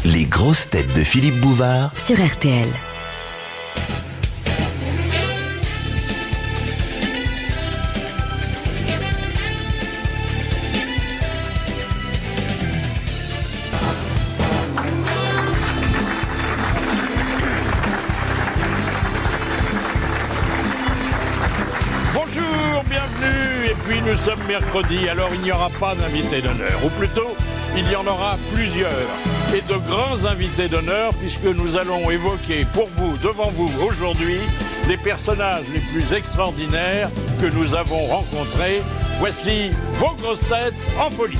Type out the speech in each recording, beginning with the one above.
Les grosses têtes de Philippe Bouvard sur RTL. Bonjour, bienvenue. Et puis nous sommes mercredi, alors il n'y aura pas d'invité d'honneur. Ou plutôt, il y en aura plusieurs. Et de grands invités d'honneur, puisque nous allons évoquer pour vous, devant vous, aujourd'hui, les personnages les plus extraordinaires que nous avons rencontrés. Voici vos grosses têtes en folie.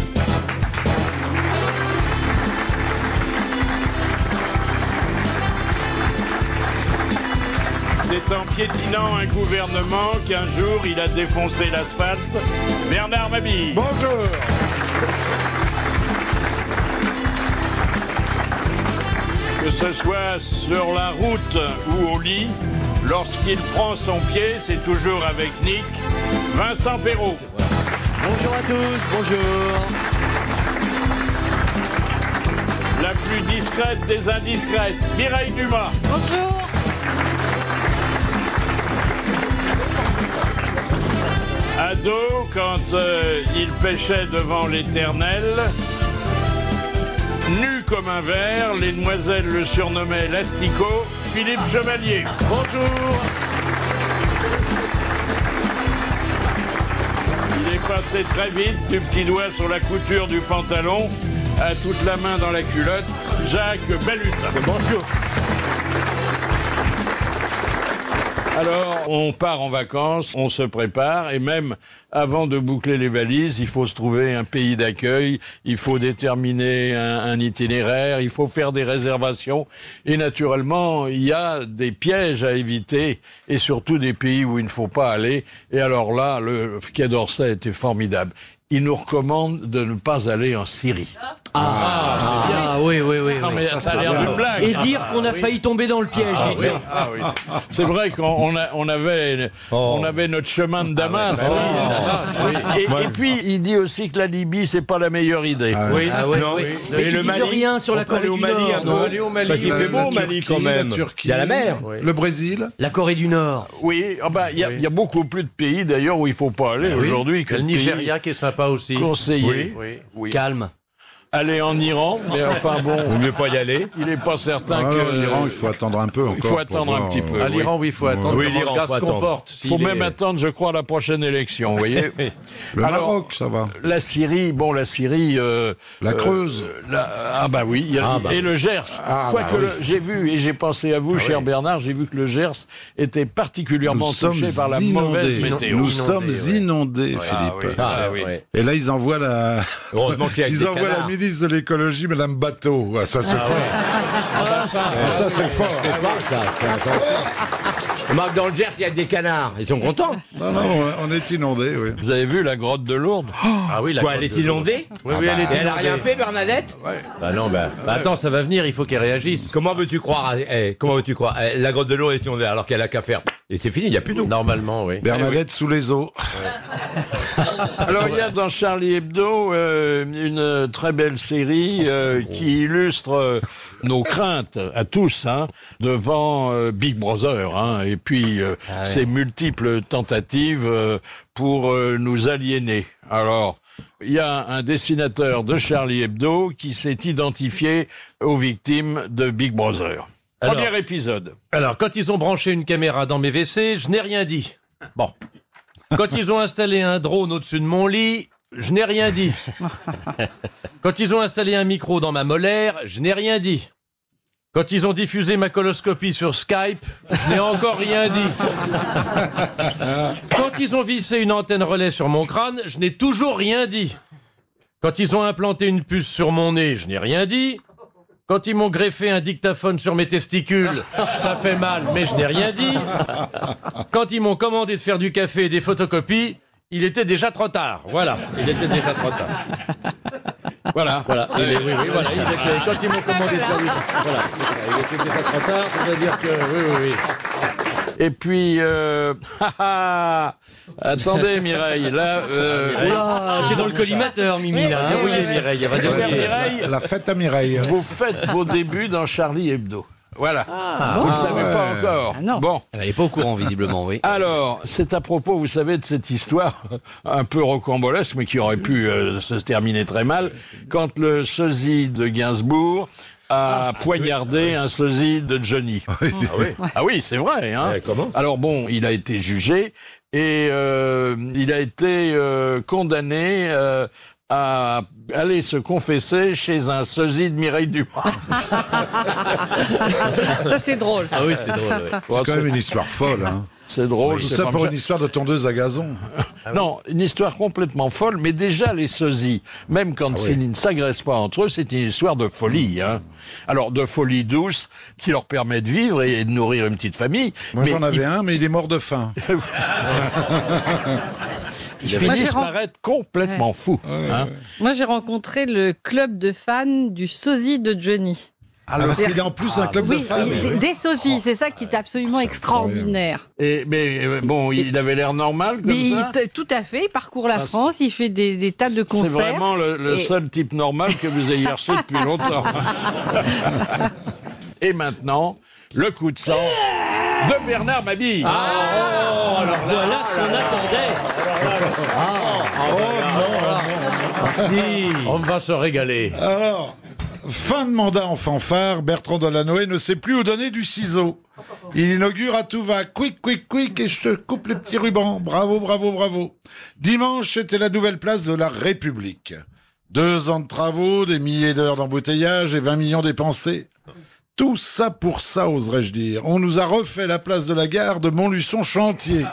C'est en piétinant un gouvernement qu'un jour il a défoncé l'asphalte. Bernard Mabille. Bonjour. Que ce soit sur la route ou au lit, lorsqu'il prend son pied, c'est toujours avec Nick. Vincent Perrault. Bonjour à tous, bonjour. La plus discrète des indiscrètes, Mireille Dumas. Bonjour. Ado, quand il pêchait devant l'Éternel, nu comme un ver, les demoiselles le surnommaient l'Asticot, Philippe Chevalier. Bonjour. Il est passé très vite, du petit doigt sur la couture du pantalon à toute la main dans la culotte, Jacques Bellutin. Bonjour. Alors, on part en vacances, on se prépare, et même avant de boucler les valises, il faut se trouver un pays d'accueil, il faut déterminer un itinéraire, il faut faire des réservations, et naturellement, il y a des pièges à éviter, et surtout des pays où il ne faut pas aller. Et alors là, le Quai d'Orsay était formidable. Il nous recommande de ne pas aller en Syrie. Oui. Non, mais ça a l'air d'une blague. Et dire qu'on a failli tomber dans le piège. Oui. C'est vrai qu'on avait notre chemin de Damas. Et puis, il dit aussi que la Libye, c'est pas la meilleure idée. Mais il ne disent rien sur la Corée du Nord. Parce qu'il fait beau au Mali quand même. La Turquie, il y a la mer. Le Brésil. La Corée du Nord. Oui, il y a beaucoup plus de pays d'ailleurs où il ne faut pas aller aujourd'hui que le Nigeria qui est sympa aussi. Conseillé. Oui. Calme. Aller en Iran, mais enfin bon. Il ne veut pas y aller. Il n'est pas certain que. L'Iran, il faut attendre un peu encore. Il faut attendre un petit peu. À l'Iran, oui, il faut attendre. Oui, l'Iran, il se comporte. Il faut même attendre, je crois, la prochaine élection, vous voyez. Le Maroc, ça va. La Syrie. La Creuse. Et le Gers. J'ai vu, et j'ai pensé à vous, cher Bernard, j'ai vu que le Gers était particulièrement touché par la mauvaise météo. Nous sommes inondés, Philippe. Et là, ils envoient la. Heureusement qu'il y a Ils envoient la ministre de l'écologie, Madame Bateau. Ça, c'est fort. Ça, c'est fort. Marc, dans le Gers, il y a des canards. Ils sont contents. Non, on est inondés, oui. Vous avez vu la grotte de Lourdes? Ah oui, elle est inondée? Oui, elle est inondée. Elle n'a rien fait, Bernadette? Attends, ça va venir, il faut qu'elle réagisse. Comment veux-tu croire? La grotte de l'eau est inondée alors qu'elle a qu'à faire. Et c'est fini, il n'y a plus d'eau. Normalement, oui. Bernadette sous les eaux. Alors, il y a dans Charlie Hebdo une très belle série qui illustre nos craintes à tous devant Big Brother et puis ses multiples tentatives pour nous aliéner. Alors, il y a un dessinateur de Charlie Hebdo qui s'est identifié aux victimes de Big Brother. Premier épisode. Alors, quand ils ont branché une caméra dans mes WC, je n'ai rien dit. Bon. Quand ils ont installé un drone au-dessus de mon lit, je n'ai rien dit. Quand ils ont installé un micro dans ma molaire, je n'ai rien dit. Quand ils ont diffusé ma coloscopie sur Skype, je n'ai encore rien dit. Quand ils ont vissé une antenne relais sur mon crâne, je n'ai toujours rien dit. Quand ils ont implanté une puce sur mon nez, je n'ai rien dit. Quand ils m'ont greffé un dictaphone sur mes testicules, ça fait mal, mais je n'ai rien dit. Quand ils m'ont commandé de faire du café et des photocopies, il était déjà trop tard. Voilà, il était déjà trop tard. Voilà. Voilà. Quand ils m'ont commandé de faire du café, voilà. Il était déjà trop tard, c'est-à-dire que... Oui. Et puis, attendez Mireille, là... T'es dans le collimateur, Mimi, là. Débrouillez, Mireille, elle va débrouiller. Mireille, La fête à Mireille. vous faites vos débuts dans Charlie Hebdo. Voilà. Vous ne le savez pas encore. non. Bon. Elle n'est pas au courant, visiblement, oui. Alors, c'est à propos, vous savez, de cette histoire un peu rocambolesque, mais qui aurait pu se terminer très mal, quand le sosie de Gainsbourg a poignardé un sosie de Johnny. Ah oui, c'est vrai. Hein. Comment ? Alors bon, il a été jugé et il a été condamné à aller se confesser chez un sosie de Mireille Dumas. Ça, c'est drôle. Ah oui, c'est drôle, ouais. C'est quand même une histoire folle. Hein. C'est drôle. Tout c'est ça pas pour me- une histoire de tondeuse à gazon. Non, une histoire complètement folle, mais déjà les sosies, même quand ils ne s'agressent pas entre eux, c'est une histoire de folie. Hein. Alors, de folie douce, qui leur permet de vivre et de nourrir une petite famille. Moi mais j'en avais un, mais il est mort de faim. ils Moi, finissent j'ai par être complètement fous. Hein. Moi, j'ai rencontré le club de fans du sosie de Johnny. Ah, parce qu'il est en plus un club de Oui, fans. des sosies, c'est ça qui est absolument extraordinaire. Mais bon, il avait l'air normal comme Mais ça. tout à fait, il parcourt la Ah, France, il fait des tas de C'est concerts. vraiment le Et- seul type normal que vous ayez reçu depuis longtemps. Et maintenant, le coup de sang de Bernard Mabille. Alors voilà ce qu'on attendait. On va se régaler. Alors, fin de mandat en fanfare, Bertrand Delanoë ne sait plus où donner du ciseau. Il inaugure à tout va, quick, quick, quick, et je te coupe les petits rubans. Bravo, bravo, bravo. Dimanche, c'était la nouvelle place de la République. 2 ans de travaux, des milliers d'heures d'embouteillage et 20 millions dépensés. Tout ça pour ça, oserais-je dire. On nous a refait la place de la gare de Montluçon chantier.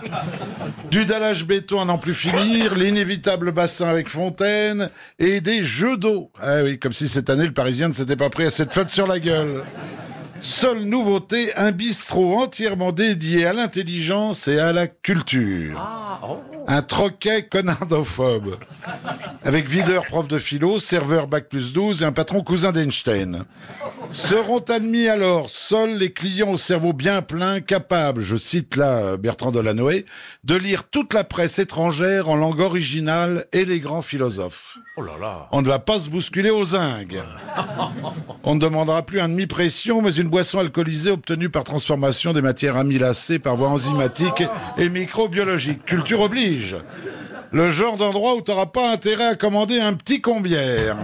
Du dallage béton à n'en plus finir, l'inévitable bassin avec fontaine et des jeux d'eau. Ah oui, comme si cette année le Parisien ne s'était pas pris à cette flotte sur la gueule. Seule nouveauté, un bistrot entièrement dédié à l'intelligence et à la culture. Un troquet conardophobe. Avec videur prof de philo, serveur bac plus 12 et un patron cousin d'Einstein. Seront admis alors seuls les clients au cerveau bien plein, capables, je cite là Bertrand Delanoë, de lire toute la presse étrangère en langue originale et les grands philosophes. On ne va pas se bousculer aux zingues. On ne demandera plus un demi-pression, mais une boisson alcoolisée obtenue par transformation des matières amylacées par voie enzymatique et microbiologique. Culture oblige. Le genre d'endroit où tu n'auras pas intérêt à commander un petit combière.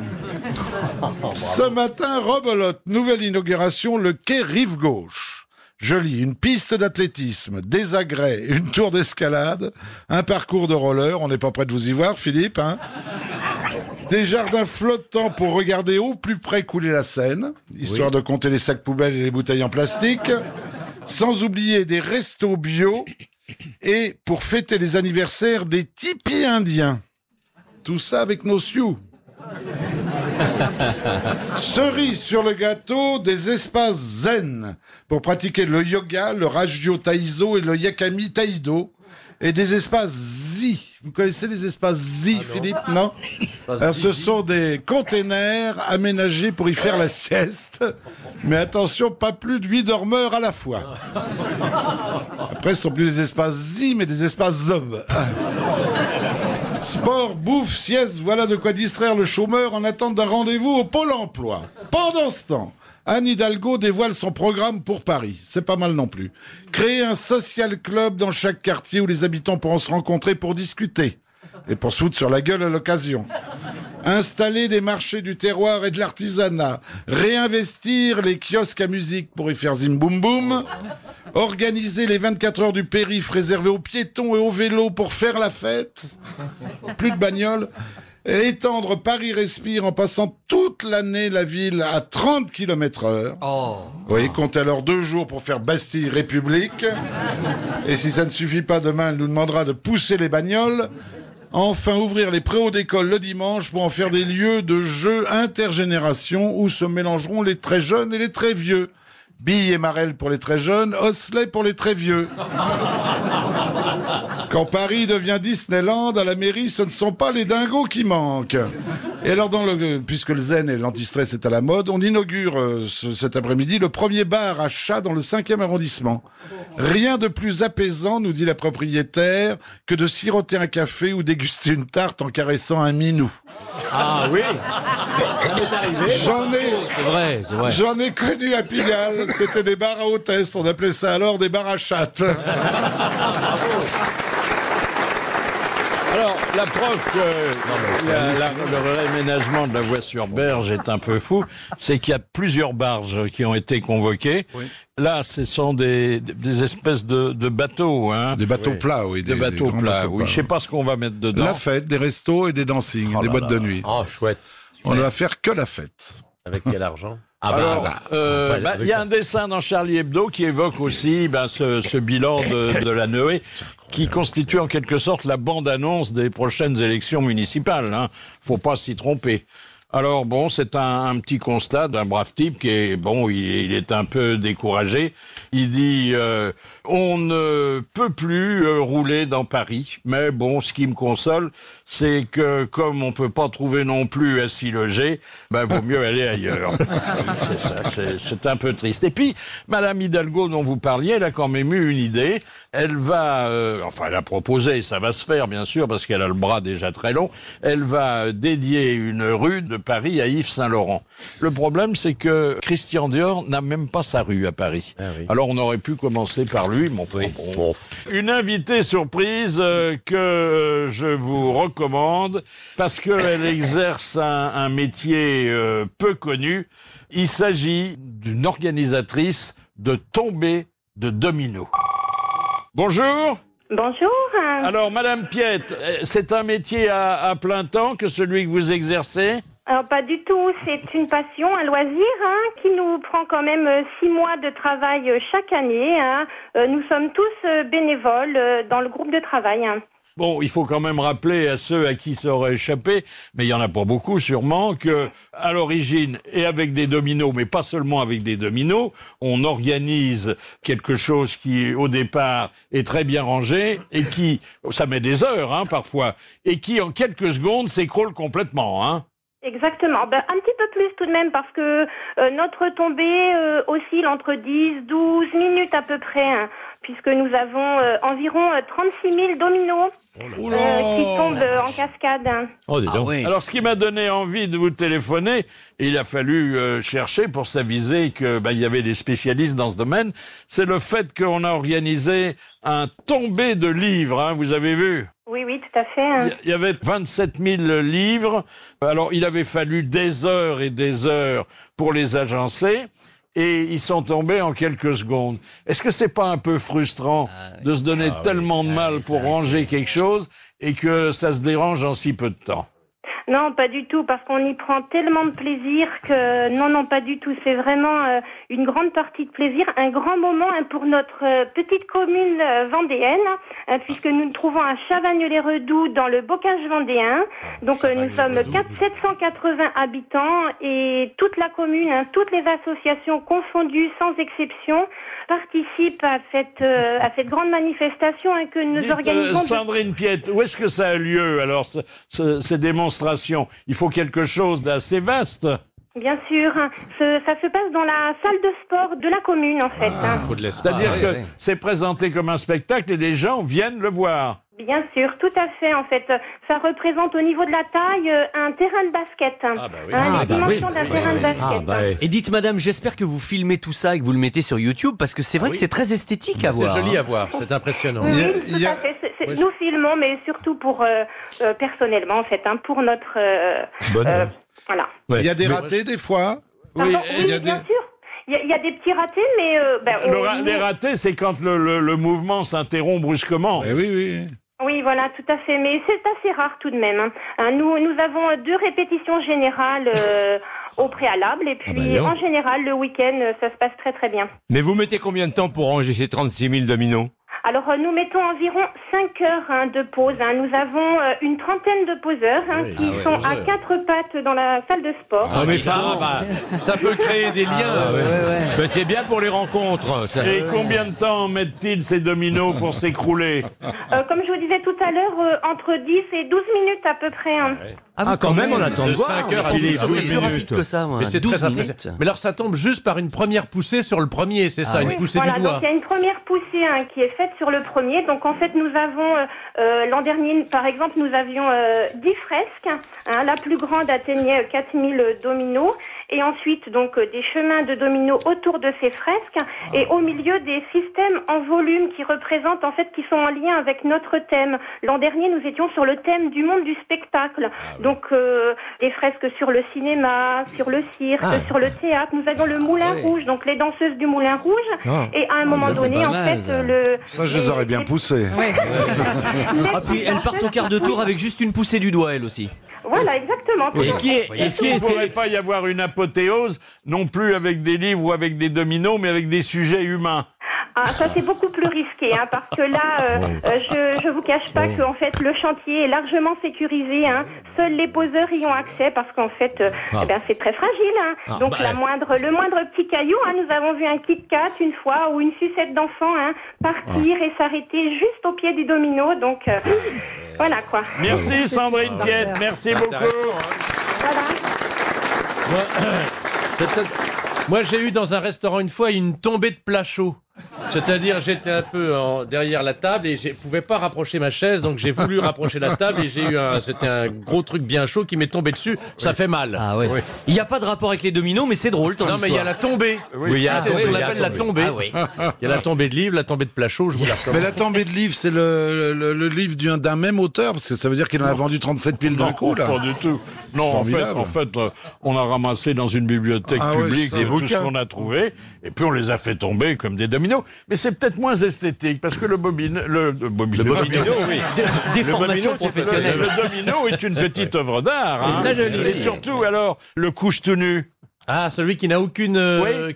Ce matin, rebelote, nouvelle inauguration, le quai Rive Gauche. Je lis une piste d'athlétisme, des agrès, une tour d'escalade, un parcours de roller, on n'est pas prêt de vous y voir, Philippe, hein. Des jardins flottants pour regarder au plus près couler la Seine, histoire de compter les sacs poubelles et les bouteilles en plastique, sans oublier des restos bio, et pour fêter les anniversaires des tipis indiens. Tout ça avec nos sioux. Cerise sur le gâteau, des espaces zen pour pratiquer le yoga, le Rajyo Taizo et le Yakami Taido. Et des espaces zi. Vous connaissez les espaces zi, Philippe, non? Alors, ce sont des containers aménagés pour y faire la sieste. Mais attention, pas plus de 8 dormeurs à la fois. Après, ce sont plus des espaces zi, mais des espaces zob. Sport, bouffe, sieste, voilà de quoi distraire le chômeur en attente d'un rendez-vous au Pôle emploi. Pendant ce temps, Anne Hidalgo dévoile son programme pour Paris. C'est pas mal non plus. Créer un social club dans chaque quartier où les habitants pourront se rencontrer pour discuter. Et pour se foutre sur la gueule à l'occasion. Installer des marchés du terroir et de l'artisanat. Réinvestir les kiosques à musique pour y faire zim boum boum. Organiser les 24 heures du périph' réservées aux piétons et aux vélos pour faire la fête. Plus de bagnoles. Et étendre Paris Respire en passant toute l'année la ville à 30 km/h. Oui, comptez alors 2 jours pour faire Bastille République. Et si ça ne suffit pas, demain, elle nous demandera de pousser les bagnoles. Enfin, ouvrir les préaux d'école le dimanche pour en faire des lieux de jeux intergénération où se mélangeront les très jeunes et les très vieux. Billes et marelles pour les très jeunes, osselets pour les très vieux. Quand Paris devient Disneyland, à la mairie, ce ne sont pas les dingos qui manquent. Et alors, puisque le zen et l'antistress est à la mode, on inaugure cet après-midi le premier bar à chat dans le 5e arrondissement. Rien de plus apaisant, nous dit la propriétaire, que de siroter un café ou déguster une tarte en caressant un minou. Ah oui. Ça m'est arrivé. C'est vrai. J'en ai connu à Pigalle. C'était des bars à hôtesse. On appelait ça alors des bars à chatte. Alors, la preuve que le réaménagement de la voie sur berge est un peu fou, c'est qu'il y a plusieurs barges qui ont été convoquées. Oui. Là, ce sont des espèces de bateaux. Hein. Des bateaux plats, oui. Des bateaux plats, oui. Je ne sais pas ce qu'on va mettre dedans. La fête, des restos et des dancing, des boîtes de nuit. Oh, chouette. On ne va faire que la fête. Avec quel argent? Il y a un dessin dans Charlie Hebdo qui évoque aussi ce bilan de la Noé, qui constitue en quelque sorte la bande-annonce des prochaines élections municipales. Hein. Faut pas s'y tromper. Alors bon, c'est un petit constat d'un brave type qui est il est un peu découragé. Il dit on ne peut plus rouler dans Paris, mais bon, ce qui me console, c'est que comme on peut pas trouver non plus à s'y loger, vaut mieux aller ailleurs. C'est un peu triste. Et puis Madame Hidalgo dont vous parliez, elle a quand même eu une idée. Elle va, elle a proposé, ça va se faire bien sûr parce qu'elle a le bras déjà très long. Elle va dédier une rue de Paris à Yves Saint-Laurent. Le problème, c'est que Christian Dior n'a même pas sa rue à Paris. Ah oui. Alors, on aurait pu commencer par lui, mon frère. Bon. Une invitée surprise que je vous recommande parce qu'elle exerce un métier peu connu. Il s'agit d'une organisatrice de tombées de dominos. Bonjour. Bonjour. Alors, Madame Piette, c'est un métier à plein temps que celui que vous exercez ? Alors, pas du tout. C'est une passion, un loisir qui nous prend quand même 6 mois de travail chaque année. Nous sommes tous bénévoles dans le groupe de travail. Bon, il faut quand même rappeler à ceux à qui ça aurait échappé, mais il y en a pas beaucoup sûrement, que à l'origine, et avec des dominos, mais pas seulement avec des dominos, on organise quelque chose qui, au départ, est très bien rangé et qui, ça met des heures parfois, et qui, en quelques secondes, s'écroule complètement. Exactement. Un petit peu plus tout de même parce que notre tombée oscille entre 10-12 minutes à peu près, puisque nous avons environ 36 000 dominos qui tombent en cascade. Oh, dis donc. Oui. Alors, ce qui m'a donné envie de vous téléphoner, il a fallu chercher pour s'aviser que il y avait des spécialistes dans ce domaine, c'est le fait qu'on a organisé un tombé de livres, vous avez vu ? Oui, tout à fait. Il y avait 27 000 livres. Alors, il avait fallu des heures et des heures pour les agencer. Et ils sont tombés en quelques secondes. Est-ce que c'est pas un peu frustrant de se donner tellement de mal pour ranger quelque chose et que ça se dérange en si peu de temps ? Non, pas du tout, parce qu'on y prend tellement de plaisir que... Non, pas du tout. C'est vraiment une grande partie de plaisir, un grand moment pour notre petite commune vendéenne, puisque nous nous trouvons à Chavagne-les-Redoux, dans le Bocage vendéen. Donc, nous sommes 780 habitants et toute la commune, toutes les associations confondues, sans exception, participent à cette grande manifestation que nous organisons. Sandrine Piette, où est-ce que ça a lieu, alors, ces démonstrations ? Il faut quelque chose d'assez vaste. Bien sûr, ça se passe dans la salle de sport de la commune, en fait. Faut de l'espace. C'est-à-dire que c'est présenté comme un spectacle et les gens viennent le voir. Bien sûr, tout à fait, en fait. Ça représente au niveau de la taille un terrain de basket. La dimension d'un terrain de basket. Et dites, madame, j'espère que vous filmez tout ça et que vous le mettez sur YouTube, parce que c'est vrai que c'est très esthétique à voir. C'est joli à voir, c'est impressionnant. Oui, tout à fait. Nous filmons, mais surtout pour personnellement, en fait, pour notre... voilà. Il y a des ratés, des fois. Oui, bien sûr. Il y a des petits ratés, mais... les ratés, c'est quand le mouvement s'interrompt brusquement. Oui. Oui, voilà, tout à fait. Mais c'est assez rare tout de même. Nous avons 2 répétitions générales au préalable. Et puis, en général, le week-end, ça se passe très, très bien. Mais vous mettez combien de temps pour ranger ces 36 000 dominos ? Alors, nous mettons environ 5 heures de pause. Nous avons une trentaine de poseurs qui sont à 4 pattes dans la salle de sport. Ah, mais Ça peut créer des liens. Mais c'est bien pour les rencontres. Et combien de temps mettent-ils ces dominos pour s'écrouler? Comme je vous disais tout à l'heure, entre 10 et 12 minutes à peu près. Ah, quand même, on attend de De voir. 5 heures à Je pensais 10 que ce serait plus rapide minutes. que ça, moi. Mais c'est 12 très minutes. impressionnant. Mais alors ça tombe juste par une première poussée sur le premier, c'est ça, une poussée Voilà, du donc doigt. il y a une première poussée qui est faite sur le premier. Donc en fait, nous avons, l'an dernier, par exemple, nous avions 10 fresques. La plus grande atteignait 4000 dominos. Et ensuite, donc, des chemins de dominos autour de ces fresques. Et au milieu, des systèmes en volume qui représentent, en fait, qui sont en lien avec notre thème. L'an dernier, nous étions sur le thème du monde du spectacle. Donc, des fresques sur le cinéma, sur le cirque, sur le théâtre. Nous avons le Moulin Rouge, donc les danseuses du Moulin Rouge. Et à un moment donné, en fait, Ça, je les aurais bien poussés. Ah, puis elles partent au quart de tour avec juste une poussée du doigt, elles aussi. Voilà, exactement. Est-ce qu'il ne pourrait pas y avoir une apothéose, non plus avec des livres ou avec des dominos, mais avec des sujets humains? Ah, ça c'est beaucoup plus risqué, parce que là, je vous cache pas que en fait le chantier est largement sécurisé. Seuls les poseurs y ont accès parce qu'en fait, c'est très fragile. Donc le moindre petit caillou, nous avons vu un Kit Kat une fois ou une sucette d'enfant partir et s'arrêter juste au pied du domino. Donc voilà quoi. Merci Sandrine Piette, merci beaucoup. Moi, j'ai eu dans un restaurant une fois une tombée de plat chaud. C'est-à-dire, j'étais un peu derrière la table et je pouvais pas rapprocher ma chaise, donc j'ai voulu rapprocher la table et c'était un gros truc bien chaud qui m'est tombé dessus. Ça fait mal. Ah ouais. Il n'y a pas de rapport avec les dominos, mais c'est drôle ton Non, mais il y a la tombée. C'est ce qu'on appelle la tombée. Ah oui. Il y a la tombée de livre, la tombée de plat chaud. Je vous la recommande. Mais la tombée de livre, c'est le livre d'un même auteur, parce que ça veut dire qu'il en a vendu 37 000 d'un coup, là. Pas du tout. Non, Formidable. en fait, on a ramassé dans une bibliothèque publique tout ce qu'on a trouvé, et puis on les a fait tomber comme des dominos. Mais c'est peut-être moins esthétique, parce que le domino, oui. Déformation professionnelle. Le domino est une petite œuvre d'art. Très joli. Et surtout, alors, le couche tout nu. Ah, celui qui n'a aucune...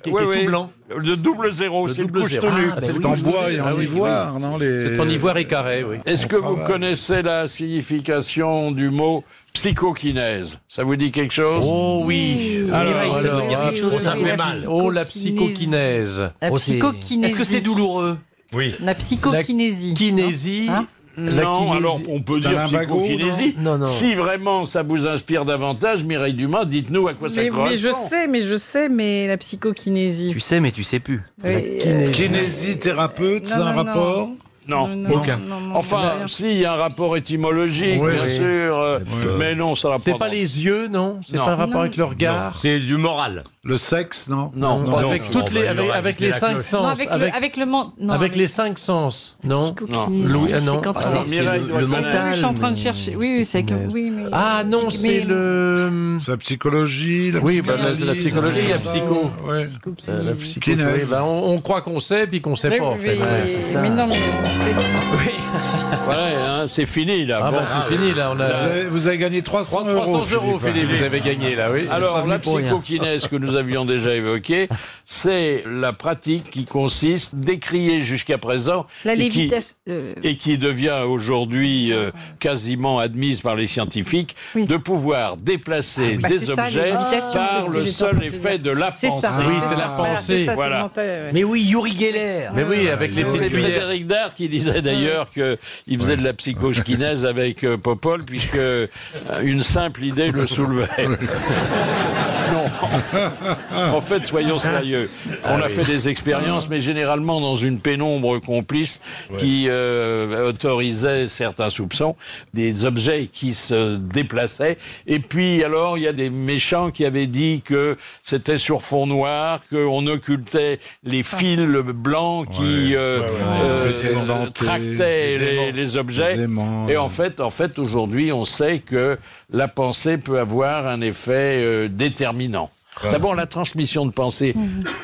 qui est tout blanc. Le double zéro, c'est le double couche zéro. tout nu. C'est en bois et en ivoire, non C'est en ivoire et carré, oui. Est-ce que vous connaissez la signification du mot psychokinèse? Ça vous dit quelque chose? Oh oui. Alors, ça veut dire quelque chose, ça ça fait mal. Oh, la psychokinèse. La psychokinésie. Est-ce que c'est douloureux? Oui. La psychokinésie. Kinésie. Hein La Non, kinésie. alors on peut C'est dire un lumbago, psychokinésie. non. Si vraiment ça vous inspire davantage, Mireille Dumas, dites-nous à quoi ça mais correspond. je sais, mais la psychokinésie. Tu sais, mais tu sais plus. Oui, Kinésithérapeute, c'est Non, un non, rapport? Non, aucun. Enfin, si, il y a un rapport étymologique, Oui, bien oui. sûr, mais non, ça n'a C'est pas... pas les yeux, non? C'est Non. pas un rapport Non. avec le regard? C'est du moral. Le sexe, non? Non, pas Avec toutes les, avec les 5 Non, sens. avec le non, avec les 5 sens, non? psychokinésie, Louis, ah c'est non. quand Alors, C'est Mireille le doit connaître. mental. je suis en train de chercher. Oui, c'est avec oui, mais... Ah non, Mais- c'est le... C'est la psychologie, la Oui, bah, psychanalyse, la psychologie, il y a ça, psycho. ouais. La psycho. Kinèse. Oui, bah, on croit qu'on sait, puis qu'on sait Oui, pas, en oui, fait. oui, Ouais, c'est ça. mais non, mais c'est... Oui. Voilà, c'est fini, là. Ah Bon. bah, c'est fini, là. On a... Vous avez gagné 300 300 €, euros, Philippe, vous avez gagné, là, oui. Alors, la pour rien. psychokinèse que nous avions déjà évoquée, c'est la pratique qui consiste, décriée jusqu'à présent, La et qui- lévitation... et qui devient aujourd'hui quasiment admise par les scientifiques, Oui. de pouvoir déplacer Bah, des c'est ça, objets lévitation, c'est par ce que le j'étais en seul train de effet dire. de la C'est pensée. ça. Oui, c'est la Voilà, pensée. c'est ça, Voilà. c'est mental, ouais. Mais oui, Yuri Geller. Mais oui, avec les C'est petites cuillères. Frédéric Dard qui disait d'ailleurs qu'il faisait de la psychokinèse avec Popol, puisque une simple idée le soulevait. Non, en fait, soyons sérieux. On a fait des expériences, mais généralement dans une pénombre complice qui autorisait certains soupçons, des objets qui se déplaçaient. Et puis, alors, il y a des méchants qui avaient dit que c'était sur fond noir, qu'on occultait les fils blancs qui C'était inventé. tractaient les objets. Les aimants, Et en fait, aujourd'hui, on sait que la pensée peut avoir un effet déterminant. D'abord, la transmission de pensée.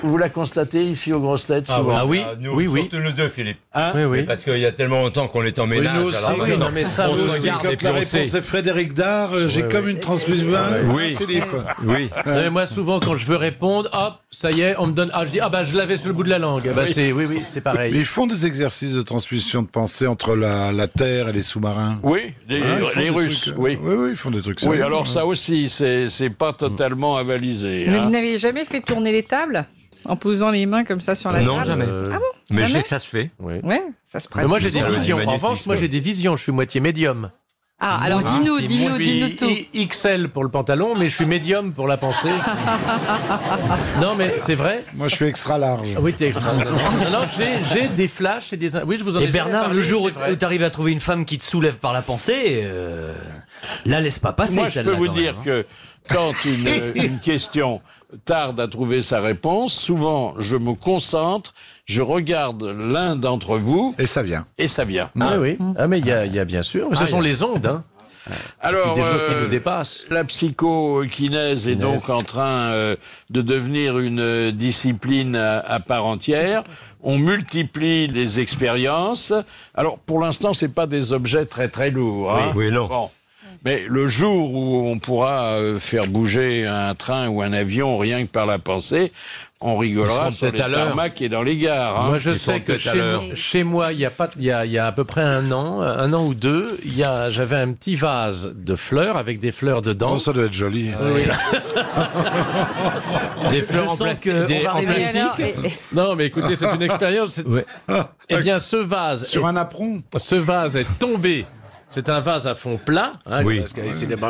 Vous la constatez ici aux grosses têtes souvent. Ah oui, nous, oui, oui. surtout nous deux, Philippe. Hein? Oui, oui. Parce qu'il y a tellement longtemps qu'on est en Oui, ménage. nous aussi, alors oui, maintenant, non, mais ça, on nous se aussi, regarde et Quand puis la on réponse sait. est Frédéric Dard, j'ai comme une transmission Oui. Philippe. Oui. Non, mais moi, souvent, quand je veux répondre, hop, ça y est, on me donne. Ah, je dis, ah bah, je l'avais sur le bout de la langue. Bah, c'est, oui, c'est pareil. Mais ils font des exercices de transmission de pensée entre la Terre et les sous-marins. Oui, Hein, ils font les des Russes, trucs, oui. Oui, ils font des trucs Oui, sérieux, alors hein. ça aussi, c'est pas totalement avalisé. Mais hein. vous n'avez jamais fait tourner les tables en posant les mains comme ça sur la Non, table jamais. Ah bon Mais je Jamais sais que ça se fait. Oui. Ouais, ça se Mais pratique. moi, j'ai des C'est visions. En magnifique, revanche, moi, ça. j'ai des visions. Je suis moitié médium. Ah, alors dis-nous Puis tout. XL pour le pantalon, mais je suis médium pour la pensée. Non, mais c'est vrai. Moi, je suis extra large. Ah oui, t'es extra. Non, j'ai des flashs et des. Oui, je vous en ai Et jamais Bernard, parlé, le jour c'est vrai. où tu arrives à trouver une femme qui te soulève par la pensée, la laisse pas passer. Moi, je celle-là, peux vous quand dire même, hein. que quand une question tarde à trouver sa réponse, souvent, je me concentre, je regarde l'un d'entre vous Et ça vient. et ça vient. Ah oui. Ah, mais il y a bien sûr. Mais ce sont les ondes, hein. Alors, Des choses qui nous dépassent. la psychokinèse est donc en train de devenir une discipline à part entière. On multiplie les expériences. Alors, pour l'instant, c'est pas des objets très très lourds. Hein. Oui, non. Bon. Mais le jour où on pourra faire bouger un train ou un avion rien que par la pensée, on rigolera Ils seront sur les peut-être à l'heure. tarmacs et dans les gares. Hein. Moi, je Ils sais sont que peut-être à l'heure. chez moi, il y a à peu près un an ou deux, j'avais un petit vase de fleurs avec des fleurs dedans. Oh, ça doit être joli. Oui. Des fleurs Je en sens plastique. qu'on Des- va en arriver Et alors, Non, mais écoutez, c'est une expérience. Ouais. Eh bien, ce vase, Sur un apron. est tombé. C'est un vase à fond plat, hein, Oui. parce que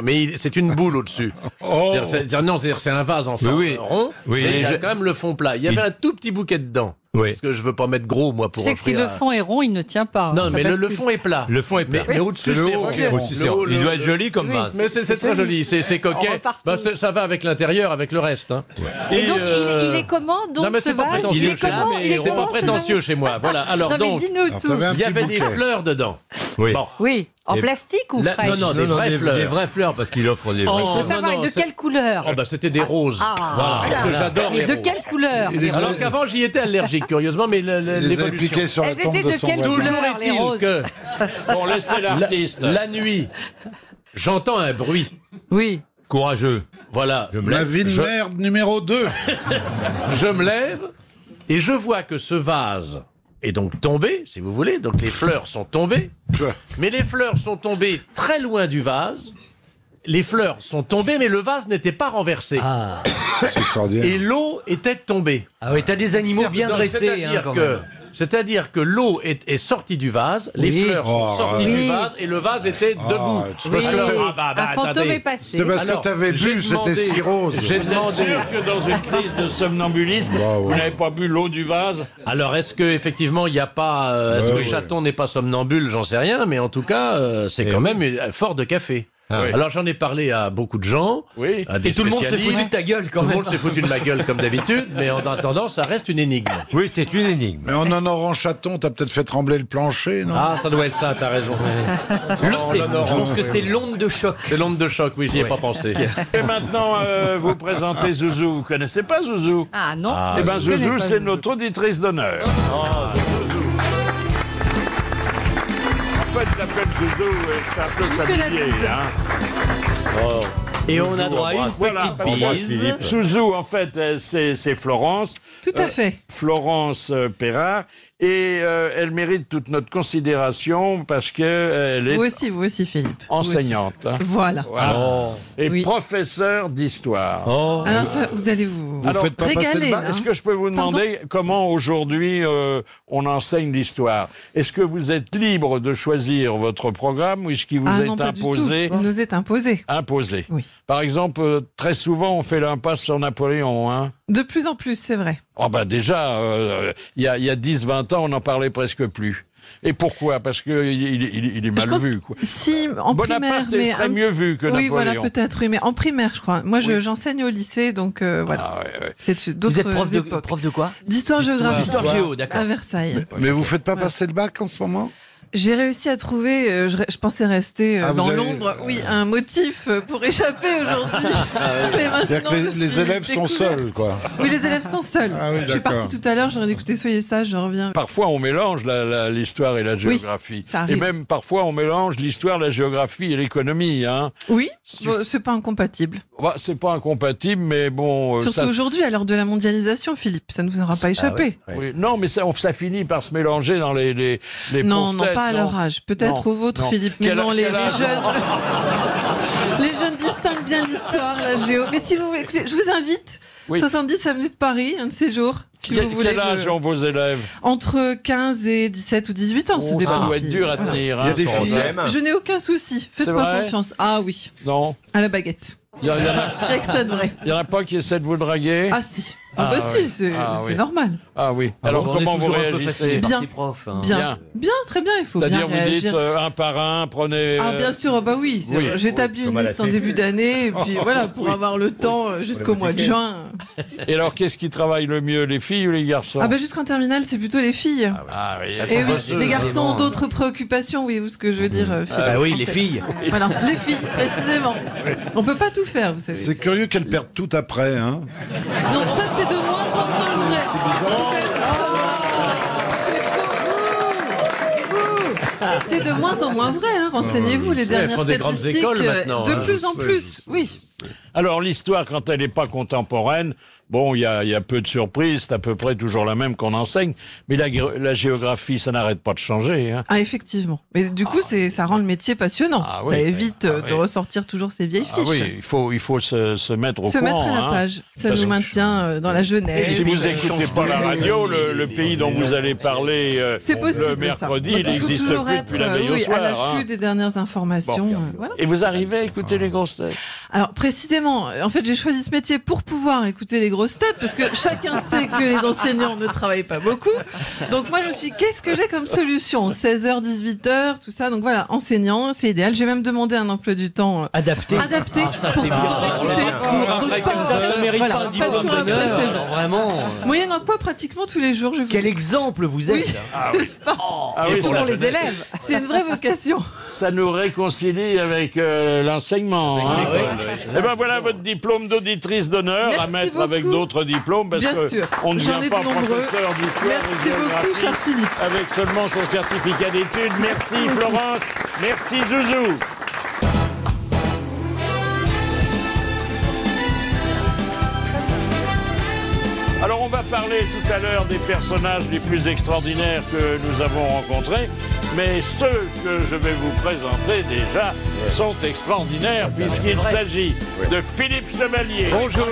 mais c'est une boule au-dessus. Oh. C'est un vase en forme Oui, oui. rond, Oui, mais il y a je- quand même le fond plat. Il y avait un tout petit bouquet dedans, Oui. parce que je veux pas mettre gros, moi, tu pour sais que si offrir le à- fond est rond, il ne tient pas. Non, Ça mais passe le plus. fond est plat. Le fond est plat. Mais au-dessus, C'est le c'est haut rond. qui est rond. Aussi, il doit être joli comme vase. Mais c'est très joli, c'est coquet. On repart Bah, tout. ça va avec l'intérieur, avec le reste. Hein. Et donc, il est comment, donc, non, mais ce c'est pas vase prétentieux. Il est comment mais Il est c'est pas comment, ce prétentieux vase chez moi. Voilà. Alors Non, mais donc, dis-nous Alors, tout. t'avais un il y petit avait des bouquet. fleurs dedans. Oui. Bon. Oui, en Et- plastique ou La- fraîche non, des vraies fleurs. Des vraies fleurs, parce qu'il offre des Oh, vraies Il faut non, savoir non, de c'est- quelle couleur. Oh, bah, c'était des roses. Ah. Voilà. J'adore Et les de roses. quelle couleur Il les a- Alors qu'avant, j'y étais allergique, curieusement, mais Il les avait l'évolution. piqués sur la Elles tombe étaient de de son quelle voisin. Toujours couleur, les est-il roses que Bon, laissez l'artiste. la nuit, j'entends un bruit. Oui. courageux. Voilà. Je me La lève. vie de merde numéro 2. Je me lève et je vois que ce vase est donc tombé, si vous voulez. Donc les fleurs sont tombées. Mais les fleurs sont tombées très loin du vase. Les fleurs sont tombées, mais le vase n'était pas renversé. Ah, C'est extraordinaire. Et l'eau était tombée. ah oui, t'as des animaux bien Donc, dressés. C'est-à-dire quand que, même. c'est-à-dire que l'eau est sortie du vase, les Oui. fleurs sont Oh, sorties oui. du vase et le vase était debout. c'est parce Oui. que Un fantôme attendez. est passé. C'était parce Alors, que t'avais j'ai bu, demandé- c'était si rose. J'ai Vous êtes demandé. sûr que dans une crise de somnambulisme, vous n'avez pas bu l'eau du vase? Alors, est-ce que effectivement il n'y a pas, est-ce que Ouais, le chaton n'est pas somnambule, j'en sais rien, mais en tout cas, c'est quand même fort de café. Ah oui. Alors j'en ai parlé à beaucoup de gens, Oui. à des Et tout le monde s'est spécialistes. foutu de ta gueule quand Tout le même. monde s'est foutu de ma gueule comme d'habitude, mais en attendant, ça reste une énigme. Oui, c'est une énigme. Mais en honorant chaton, t'as peut-être fait trembler le plancher, non? Ah, ça doit être ça, t'as raison. Je pense que c'est l'onde de choc. C'est l'onde de choc, oui, j'y ai pas pensé. Et maintenant, vous présentez Zouzou. Vous connaissez pas Zouzou? Ah non. Eh ben, je connais Zouzou, pas c'est Zouzou. notre auditrice d'honneur. En fait, je l'appelle Zouzou, c'est un peu familier. Hein. Et on a droit à une Voilà, petite bise. Zouzou, en fait, c'est Florence. Tout à fait. Florence Perrard. Et elle mérite toute notre considération parce qu'elle est Vous aussi, Philippe. Vous enseignante. hein. aussi. Voilà. Voilà. Et Oui. professeur d'histoire. Alors, ça, vous allez vous Alors, faites pas passer le régaler. bac, là, Est-ce hein. que je peux vous demander comment aujourd'hui on enseigne l'histoire? Est-ce que vous êtes libre de choisir votre programme ou est-ce qu'il vous Ah est non, pas du imposé? tout. Il nous est imposé. Imposé. Oui. Par exemple, très souvent on fait l'impasse sur Napoléon. Hein? De plus en plus, c'est vrai. Oh bah déjà, il y a 10-20 ans, on n'en parlait presque plus. Et pourquoi? Parce qu'il est mal Je pense vu. Quoi. Si, en primaire, Bonaparte mais serait mieux vu que oui, Napoléon. voilà, peut-être, oui, mais en primaire, je crois. Moi, Oui. j'enseigne au lycée, donc voilà. Ah, ouais, ouais. C'est Vous êtes d'autres époques. prof de quoi? D'histoire-géographie Histoire géo, d'accord. à Versailles. Mais vous faites pas passer le bac en ce moment? J'ai réussi à trouver, je pensais rester Ah, vous dans avez- l'ombre, oui, un motif pour échapper aujourd'hui. Mais C'est-à-dire maintenant, que je les suis élèves sont découverte. seuls, quoi. Oui, les élèves sont seuls. Ah oui, je suis d'accord. partie tout à l'heure, j'aurais écouté Soyez sage, je reviens. Parfois, on mélange l'histoire et la géographie. ça Et arrive. même parfois, on mélange l'histoire, la géographie et l'économie. Hein. Oui, Si- bon, c'est pas incompatible. Bah, c'est pas incompatible, mais bon... Surtout ça- aujourd'hui, à l'heure de la mondialisation, Philippe, ça ne vous aura pas échappé. Oui. Non, mais ça finit par se mélanger dans les Non, pauvres non, têtes, pas à leur âge. Peut-être Non, au vôtre, non. Philippe. Mais Quel- non, les quel âge jeunes. Les jeunes distinguent bien l'histoire, la géo. Mais si vous voulez, écoutez, je vous invite. Oui. 70 avenue de Paris, un de ces jours. Si Quel, vous voulez. quel âge ont vos élèves? Entre 15 et 17 ou 18 ans, Oh, dépend ça doit si- être dur à voilà. tenir. Il y a hein, des sans filles. doute. Je n'ai aucun souci. C'est Faites-moi vrai confiance. Ah oui, Non. à la baguette. Il y en a, Rien que ça de vrai. il y en a pas qui essaient de vous draguer? Ah si. Ah, Ah bah oui. si, c'est Ah oui. normal. Ah oui. Ah Alors bon, on est comment vous toujours un peu réagissez? fasciné par Bien. ces profs, hein. Bien. Bien, très bien, il faut bien C'est-à-dire vous dites réagir. un par un, prenez... Ah bien sûr, ah bah oui, oui, j'établis comme une à la liste en télé. début d'année, et puis voilà, pour avoir le temps jusqu'au mois de juin. Et alors, qu'est-ce qui travaille le mieux, les filles ou les garçons? Ah bah jusqu'en terminale, c'est plutôt les filles. Ah oui, Et oui, bosseuses, les garçons vraiment. ont d'autres préoccupations, oui, vous ce que je veux dire, Philippe. Bah oui, en les fait. filles. Voilà, les filles, précisément. On peut pas tout faire, vous savez. C'est curieux qu'elles perdent tout après, hein. Donc ça, c'est de moins en moins vrai. C'est bizarre. C'est de moins en moins vrai, hein. Renseignez-vous, les elles dernières font des grandes statistiques. écoles maintenant, de hein. plus en plus, oui. Alors l'histoire, quand elle n'est pas contemporaine, bon, il y a peu de surprises, c'est à peu près toujours la même qu'on enseigne, mais la géographie, ça n'arrête pas de changer. Hein. Ah, effectivement. Mais du coup, ça rend le métier passionnant. Ah Ça oui. évite Ah de oui. ressortir toujours ces vieilles Ah fiches. oui, il faut se mettre au Se courant. mettre à la hein. page. Ça Parce nous que- maintient dans la jeunesse. Si vous écoutez pas la radio, le pays dont vous allez parler C'est possible. le mercredi, ça. il Donc, faut n'existe toujours plus être, depuis la veille au oui, soir. à l'affût hein. des dernières informations. Bon. Voilà. Et vous arrivez à écouter les grosses têtes? Alors précisément, en fait, j'ai choisi ce métier pour pouvoir écouter les grosses têtes, parce que chacun sait que les enseignants ne travaillent pas beaucoup. Donc moi, je me suis dit, qu'est-ce que j'ai comme solution? 16h, 18h, tout ça. Donc voilà, enseignant, c'est idéal. J'ai même demandé un emploi du temps Adapté. adapté. Ah, ça, c'est pour bien. pouvoir écouter. Ah, Donc, ça mérite voilà, pas un pas de diplôme cours après d'honneur. 16 heures. Alors, vraiment. Moyennant quoi, pratiquement tous les jours, je vous Quel dis. exemple vous êtes. Oui. N'est-ce pas Ah oui, Pour ça, les élèves. C'est une vraie vocation. ça nous réconcilie avec l'enseignement. Hein. l'école, Et ben voilà votre diplôme d'auditrice d'honneur à Merci mettre beaucoup. avec d'autres diplômes parce Bien que sûr. on ne J'en devient ai pas de nombreux. professeur d'histoire et Merci beaucoup, géographie cher Philippe. avec seulement son certificat d'études. Merci Florence, merci Zouzou. Alors on va parler tout à l'heure des personnages les plus extraordinaires que nous avons rencontrés, mais ceux que je vais vous présenter déjà sont extraordinaires puisqu'il s'agit de Philippe Chevalier. Bonjour.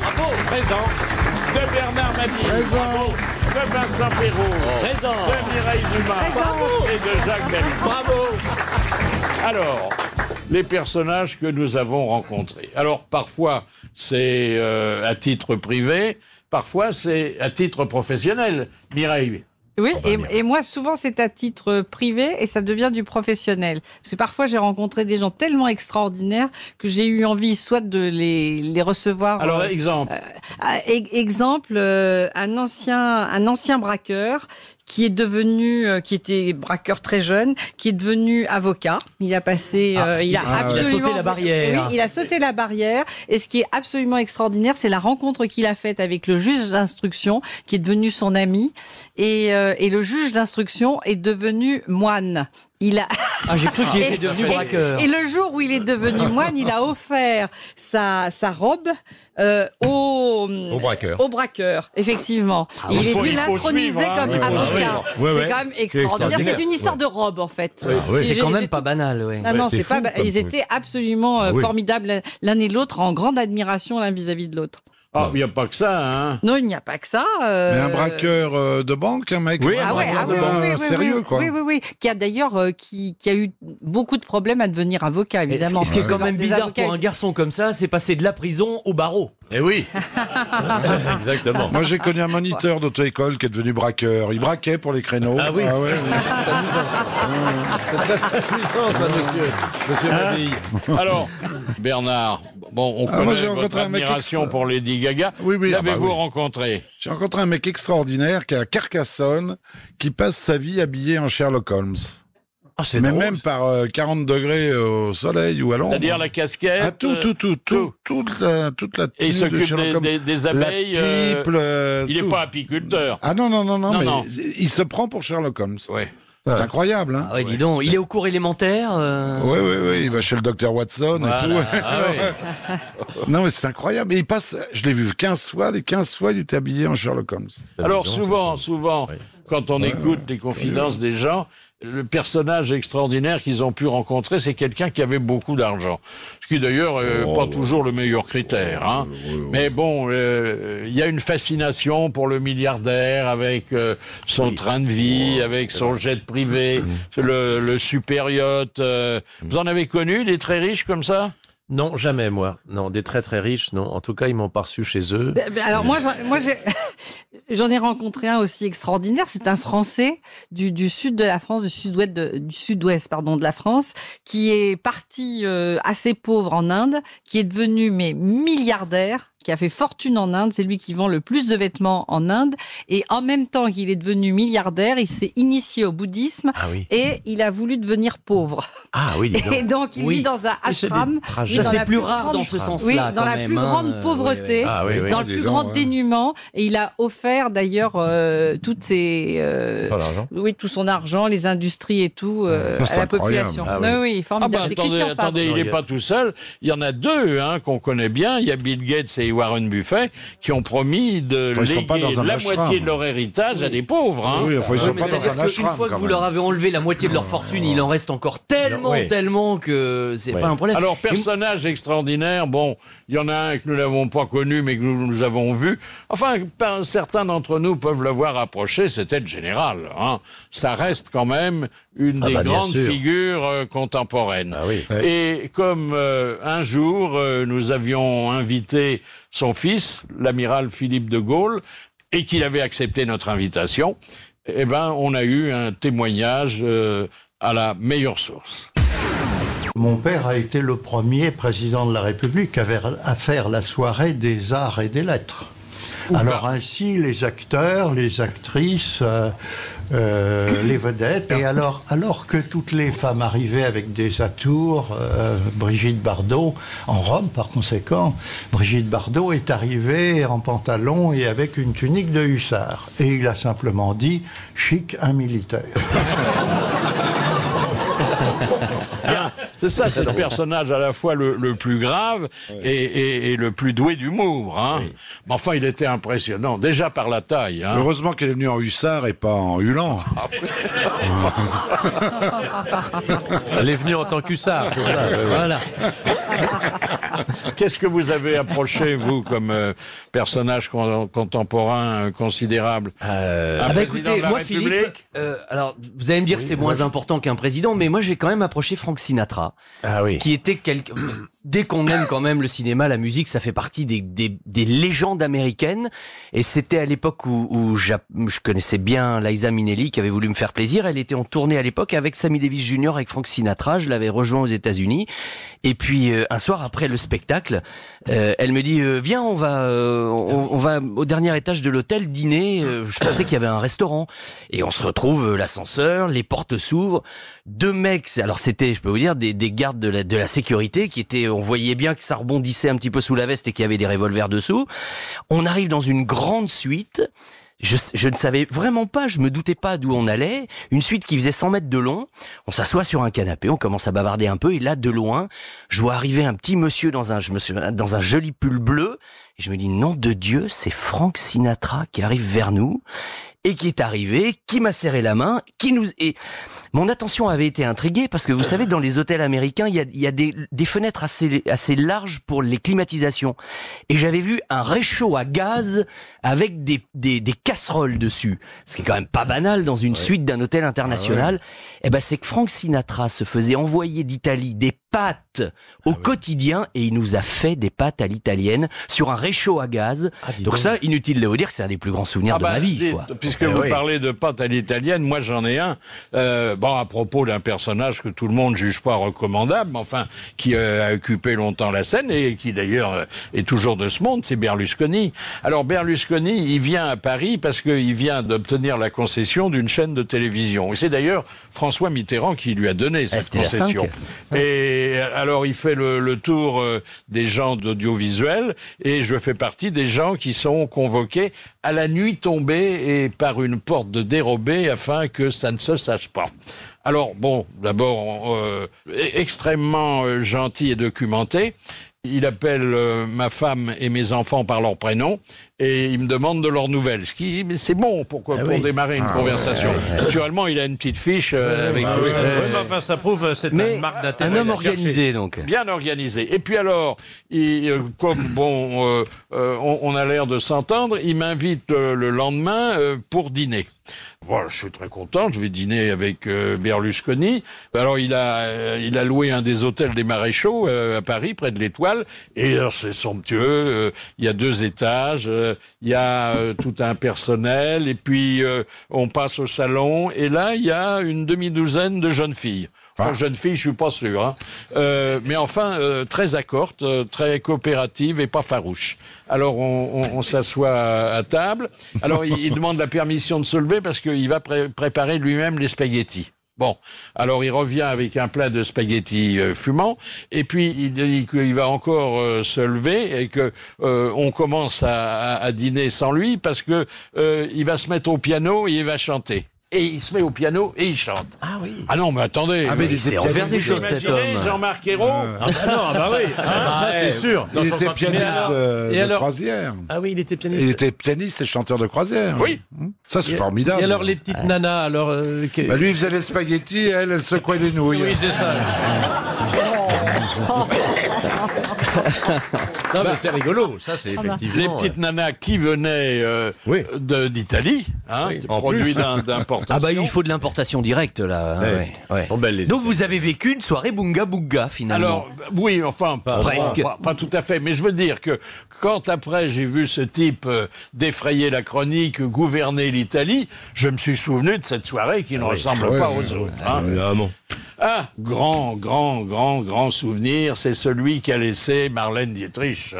Bravo. Présent. De Bernard Mabille. Présent. De Vincent Perrault. Présent. De Mireille Dumas. Et de Jacques David. Bravo. Alors, les personnages que nous avons rencontrés. Alors parfois c'est à titre privé. Parfois, c'est à titre professionnel. Mireille. Oui, et moi, souvent, c'est à titre privé et ça devient du professionnel. Parce que parfois, j'ai rencontré des gens tellement extraordinaires que j'ai eu envie soit de les recevoir. Alors, exemple. Exemple, un ancien braqueur qui est devenu, qui était braqueur très jeune, qui est devenu avocat. Il a passé, il a absolument sauté la barrière. Oui, il a sauté la barrière. Et ce qui est absolument extraordinaire, c'est la rencontre qu'il a faite avec le juge d'instruction, qui est devenu son ami. Et le juge d'instruction est devenu moine. Ah, j'ai cru qu'il était devenu braqueur. Et le jour où il est devenu moine, il a offert sa robe au braqueur, effectivement. Ah, il est venu il faut l'introniser suivre, hein, comme il faut avocat. suivre. Ouais, C'est ouais. quand même extraordinaire. extraordinaire. C'est une histoire de robe, en fait. C'est quand même J'ai pas tout- banal, ouais. Non, non, c'est c'est pas. fou, comme Ils truc. étaient absolument Oui. formidables l'un et l'autre, en grande admiration l'un vis-à-vis de l'autre. Ah, il n'y a pas que ça, hein. Non, il n'y a pas que ça. Mais un braqueur de banque, un mec Oui, Ah ouais, braqueur ah de oui, banque oui, oui, sérieux, oui, quoi. oui, oui, oui. Qui a d'ailleurs qui a eu beaucoup de problèmes à devenir avocat, Et évidemment. ce qui est quand Parce que même des bizarre avocats- pour un garçon comme ça, c'est passer de la prison au barreau. Eh oui. Exactement. Moi, j'ai connu un moniteur d'auto-école qui est devenu braqueur. Il braquait pour les créneaux. Ah oui. ouais. C'est très amusant, ça, monsieur Mabille. Alors, Bernard, bon, on Ah, connaît moi, j'ai votre rencontré un mec admiration extra- pour Lady Gaga. Oui, oui, ah bah L'avez-vous oui. rencontré? J'ai rencontré un mec extraordinaire qui est à Carcassonne, qui passe sa vie habillé en Sherlock Holmes. mais même par 40 degrés au soleil ou à l'ombre. C'est-à-dire la casquette. Ah, toute la tenue Et il de s'occupe Sherlock Holmes. des abeilles. La pipe, il n'est tout. pas apiculteur. Ah non, mais non. il se prend pour Sherlock Holmes. Ouais. C'est incroyable, hein. Ah ouais, dis donc, il est au cours élémentaire. Oui, il va chez le docteur Watson et tout. Ah ouais. Non, mais c'est incroyable. Et il passe, je l'ai vu 15 fois, les 15 fois, il était habillé en Sherlock Holmes. Alors souvent, quand on écoute les confidences des gens, le personnage extraordinaire qu'ils ont pu rencontrer, c'est quelqu'un qui avait beaucoup d'argent. Ce qui d'ailleurs n'est pas toujours le meilleur critère. Hein. Mais bon, il y a une fascination pour le milliardaire avec son train de vie, avec son jet privé, le super yacht. Vous en avez connu des très riches comme ça ? Non, jamais, moi. Non, des très très riches, non. En tout cas, ils m'ont pas reçu chez eux. Alors moi j'en ai rencontré un aussi extraordinaire. C'est un Français du sud de la France, du sud-ouest de la France, qui est parti assez pauvre en Inde, qui est devenu milliardaire, qui a fait fortune en Inde. C'est lui qui vend le plus de vêtements en Inde. Et en même temps qu'il est devenu milliardaire, il s'est initié au bouddhisme et il a voulu devenir pauvre. Ah oui, dis donc. Et donc il vit dans un ashram. Ça, c'est plus rare dans ce sens-là. Dans la plus grande pauvreté, dans le plus grand dénuement. Et il a offert d'ailleurs toutes ses, tout son argent, les industries et tout à la population. Oui, formidable. C'est Christian Fabre. Attendez, il n'est pas tout seul. Il y en a deux qu'on connaît bien. Il y a Bill Gates et Warren Buffett qui ont promis de léguer la moitié de leur héritage à des pauvres. Hein. Oui, ils sont pas dans un ashram. Une fois que vous leur avez enlevé la moitié de leur fortune, il en reste encore tellement que c'est pas un problème. Alors, personnage extraordinaire, bon, il y en a un que nous n'avons pas connu, mais que nous avons vu. Enfin, certains d'entre nous peuvent le voir approcher, c'était le général. Hein. Ça reste quand même une des grandes figures contemporaines. Et comme un jour, nous avions invité son fils, l'amiral Philippe de Gaulle, et qu'il avait accepté notre invitation, eh ben, on a eu un témoignage à la meilleure source. Mon père a été le premier président de la République à faire la soirée des arts et des lettres. Alors ainsi, les acteurs, les actrices, les vedettes, et alors que toutes les femmes arrivaient avec des atours, Brigitte Bardot, en robe par conséquent, Brigitte Bardot est arrivée en pantalon et avec une tunique de hussard. Et il a simplement dit « chic, un militaire ». C'est ça, c'est le personnage à la fois le plus grave et le plus doué d'humour. Hein. Mais enfin, il était impressionnant, déjà par la taille. Hein. Heureusement qu'il est venu en hussard et pas en hulant. Elle est venue en tant qu'hussard. Voilà. Qu'est-ce que vous avez approché, vous, comme personnage contemporain considérable Écoutez, moi, Philippe, alors, vous allez me dire que c'est moins important qu'un président, mais moi, j'ai quand même approché Frank Sinatra. Qui était quelqu'un... Dès qu'on aime quand même le cinéma, la musique, ça fait partie des légendes américaines. Et c'était à l'époque où je connaissais bien Liza Minnelli, qui avait voulu me faire plaisir. Elle était en tournée à l'époque avec Sammy Davis Jr., avec Frank Sinatra. Je l'avais rejoint aux États-Unis. Et puis, un soir après le spectacle, elle me dit viens, on va au dernier étage de l'hôtel dîner. Je pensais qu'il y avait un restaurant. Et on se retrouve, l'ascenseur, les portes s'ouvrent. Deux mecs, alors c'était, je peux vous dire, des gardes de la sécurité qui étaient, on voyait bien que ça rebondissait un petit peu sous la veste et qu'il y avait des revolvers dessous. On arrive dans une grande suite. Je ne savais vraiment pas, je me doutais pas d'où on allait. Une suite qui faisait 100 mètres de long. On s'assoit sur un canapé, on commence à bavarder un peu. Et là, de loin, je vois arriver un petit monsieur dans un joli pull bleu. Et je me dis, nom de Dieu, c'est Frank Sinatra qui arrive vers nous. Et qui est arrivé, qui m'a serré la main, et mon attention avait été intriguée parce que vous savez, dans les hôtels américains, il y a des fenêtres assez larges pour les climatisations. Et j'avais vu un réchaud à gaz avec des casseroles dessus. Ce qui est quand même pas banal dans une suite d'un hôtel international. Et ben, c'est que Frank Sinatra se faisait envoyer d'Italie des pâtes au quotidien et il nous a fait des pâtes à l'italienne sur un réchaud à gaz. Donc ça, inutile de vous dire que c'est un des plus grands souvenirs de ma vie. Quoi. Puisque vous parlez de pâtes à l'italienne, moi j'en ai un. À propos d'un personnage que tout le monde juge pas recommandable, mais enfin qui a occupé longtemps la scène et qui d'ailleurs est toujours de ce monde, c'est Berlusconi. Alors Berlusconi, il vient à Paris parce qu'il vient d'obtenir la concession d'une chaîne de télévision. Et c'est d'ailleurs François Mitterrand qui lui a donné cette concession. Et alors il fait le tour des gens d'audiovisuel et je fais partie des gens qui sont convoqués à la nuit tombée et par une porte de dérobée afin que ça ne se sache pas. Alors bon, d'abord extrêmement gentil et documenté. Il appelle ma femme et mes enfants par leur prénom et il me demande de leurs nouvelles. C'est bon pour démarrer une conversation. Naturellement, il a une petite fiche avec tout ça. Mais enfin, ça prouve c'est une marque d'intérêt. Un homme organisé, donc. Bien organisé. Et puis alors, on a l'air de s'entendre, il m'invite le lendemain pour dîner. Voilà, je suis très content, je vais dîner avec Berlusconi. Alors il a loué un des hôtels des Maréchaux à Paris, près de l'Étoile, et alors, c'est somptueux, il y a 2 étages, il y a tout un personnel, et puis on passe au salon, et là il y a une demi-douzaine de jeunes filles. Enfin, jeune fille, je suis pas sûr. Hein. Mais enfin, très accorte, très coopérative et pas farouche. Alors, on s'assoit à table. Alors, il demande la permission de se lever parce qu'il va préparer lui-même les spaghettis. Bon, alors il revient avec un plat de spaghettis fumants, et puis il dit qu'il va encore se lever et que on commence à dîner sans lui parce que il va se mettre au piano et il va chanter. Et il se met au piano et il chante. Ah oui. Ah non, mais attendez. Ah mais il s'est envers des choses, cet homme. Jean-Marc Ayrault. Bah oui. Ça, c'est sûr. Il était pianiste de croisière. Ah oui, il était pianiste. Il était pianiste et chanteur de croisière. Oui. Ça, c'est formidable. Et alors, les petites nanas, alors... lui, il faisait les spaghettis et elle secouait les nouilles. Oui, c'est ça. Non, mais c'est rigolo, ça c'est effectivement... Les petites nanas qui venaient d'Italie, produits d'importation. Ah bah il faut de l'importation directe là. Donc vous avez vécu une soirée bunga bunga finalement. Alors oui, enfin presque. Pas tout à fait, mais je veux dire que quand après j'ai vu ce type défrayer la chronique, gouverner l'Italie, je me suis souvenu de cette soirée qui ne ressemble pas aux autres. Un grand souvenir, c'est celui qu'a laissé Marlène Dietrich.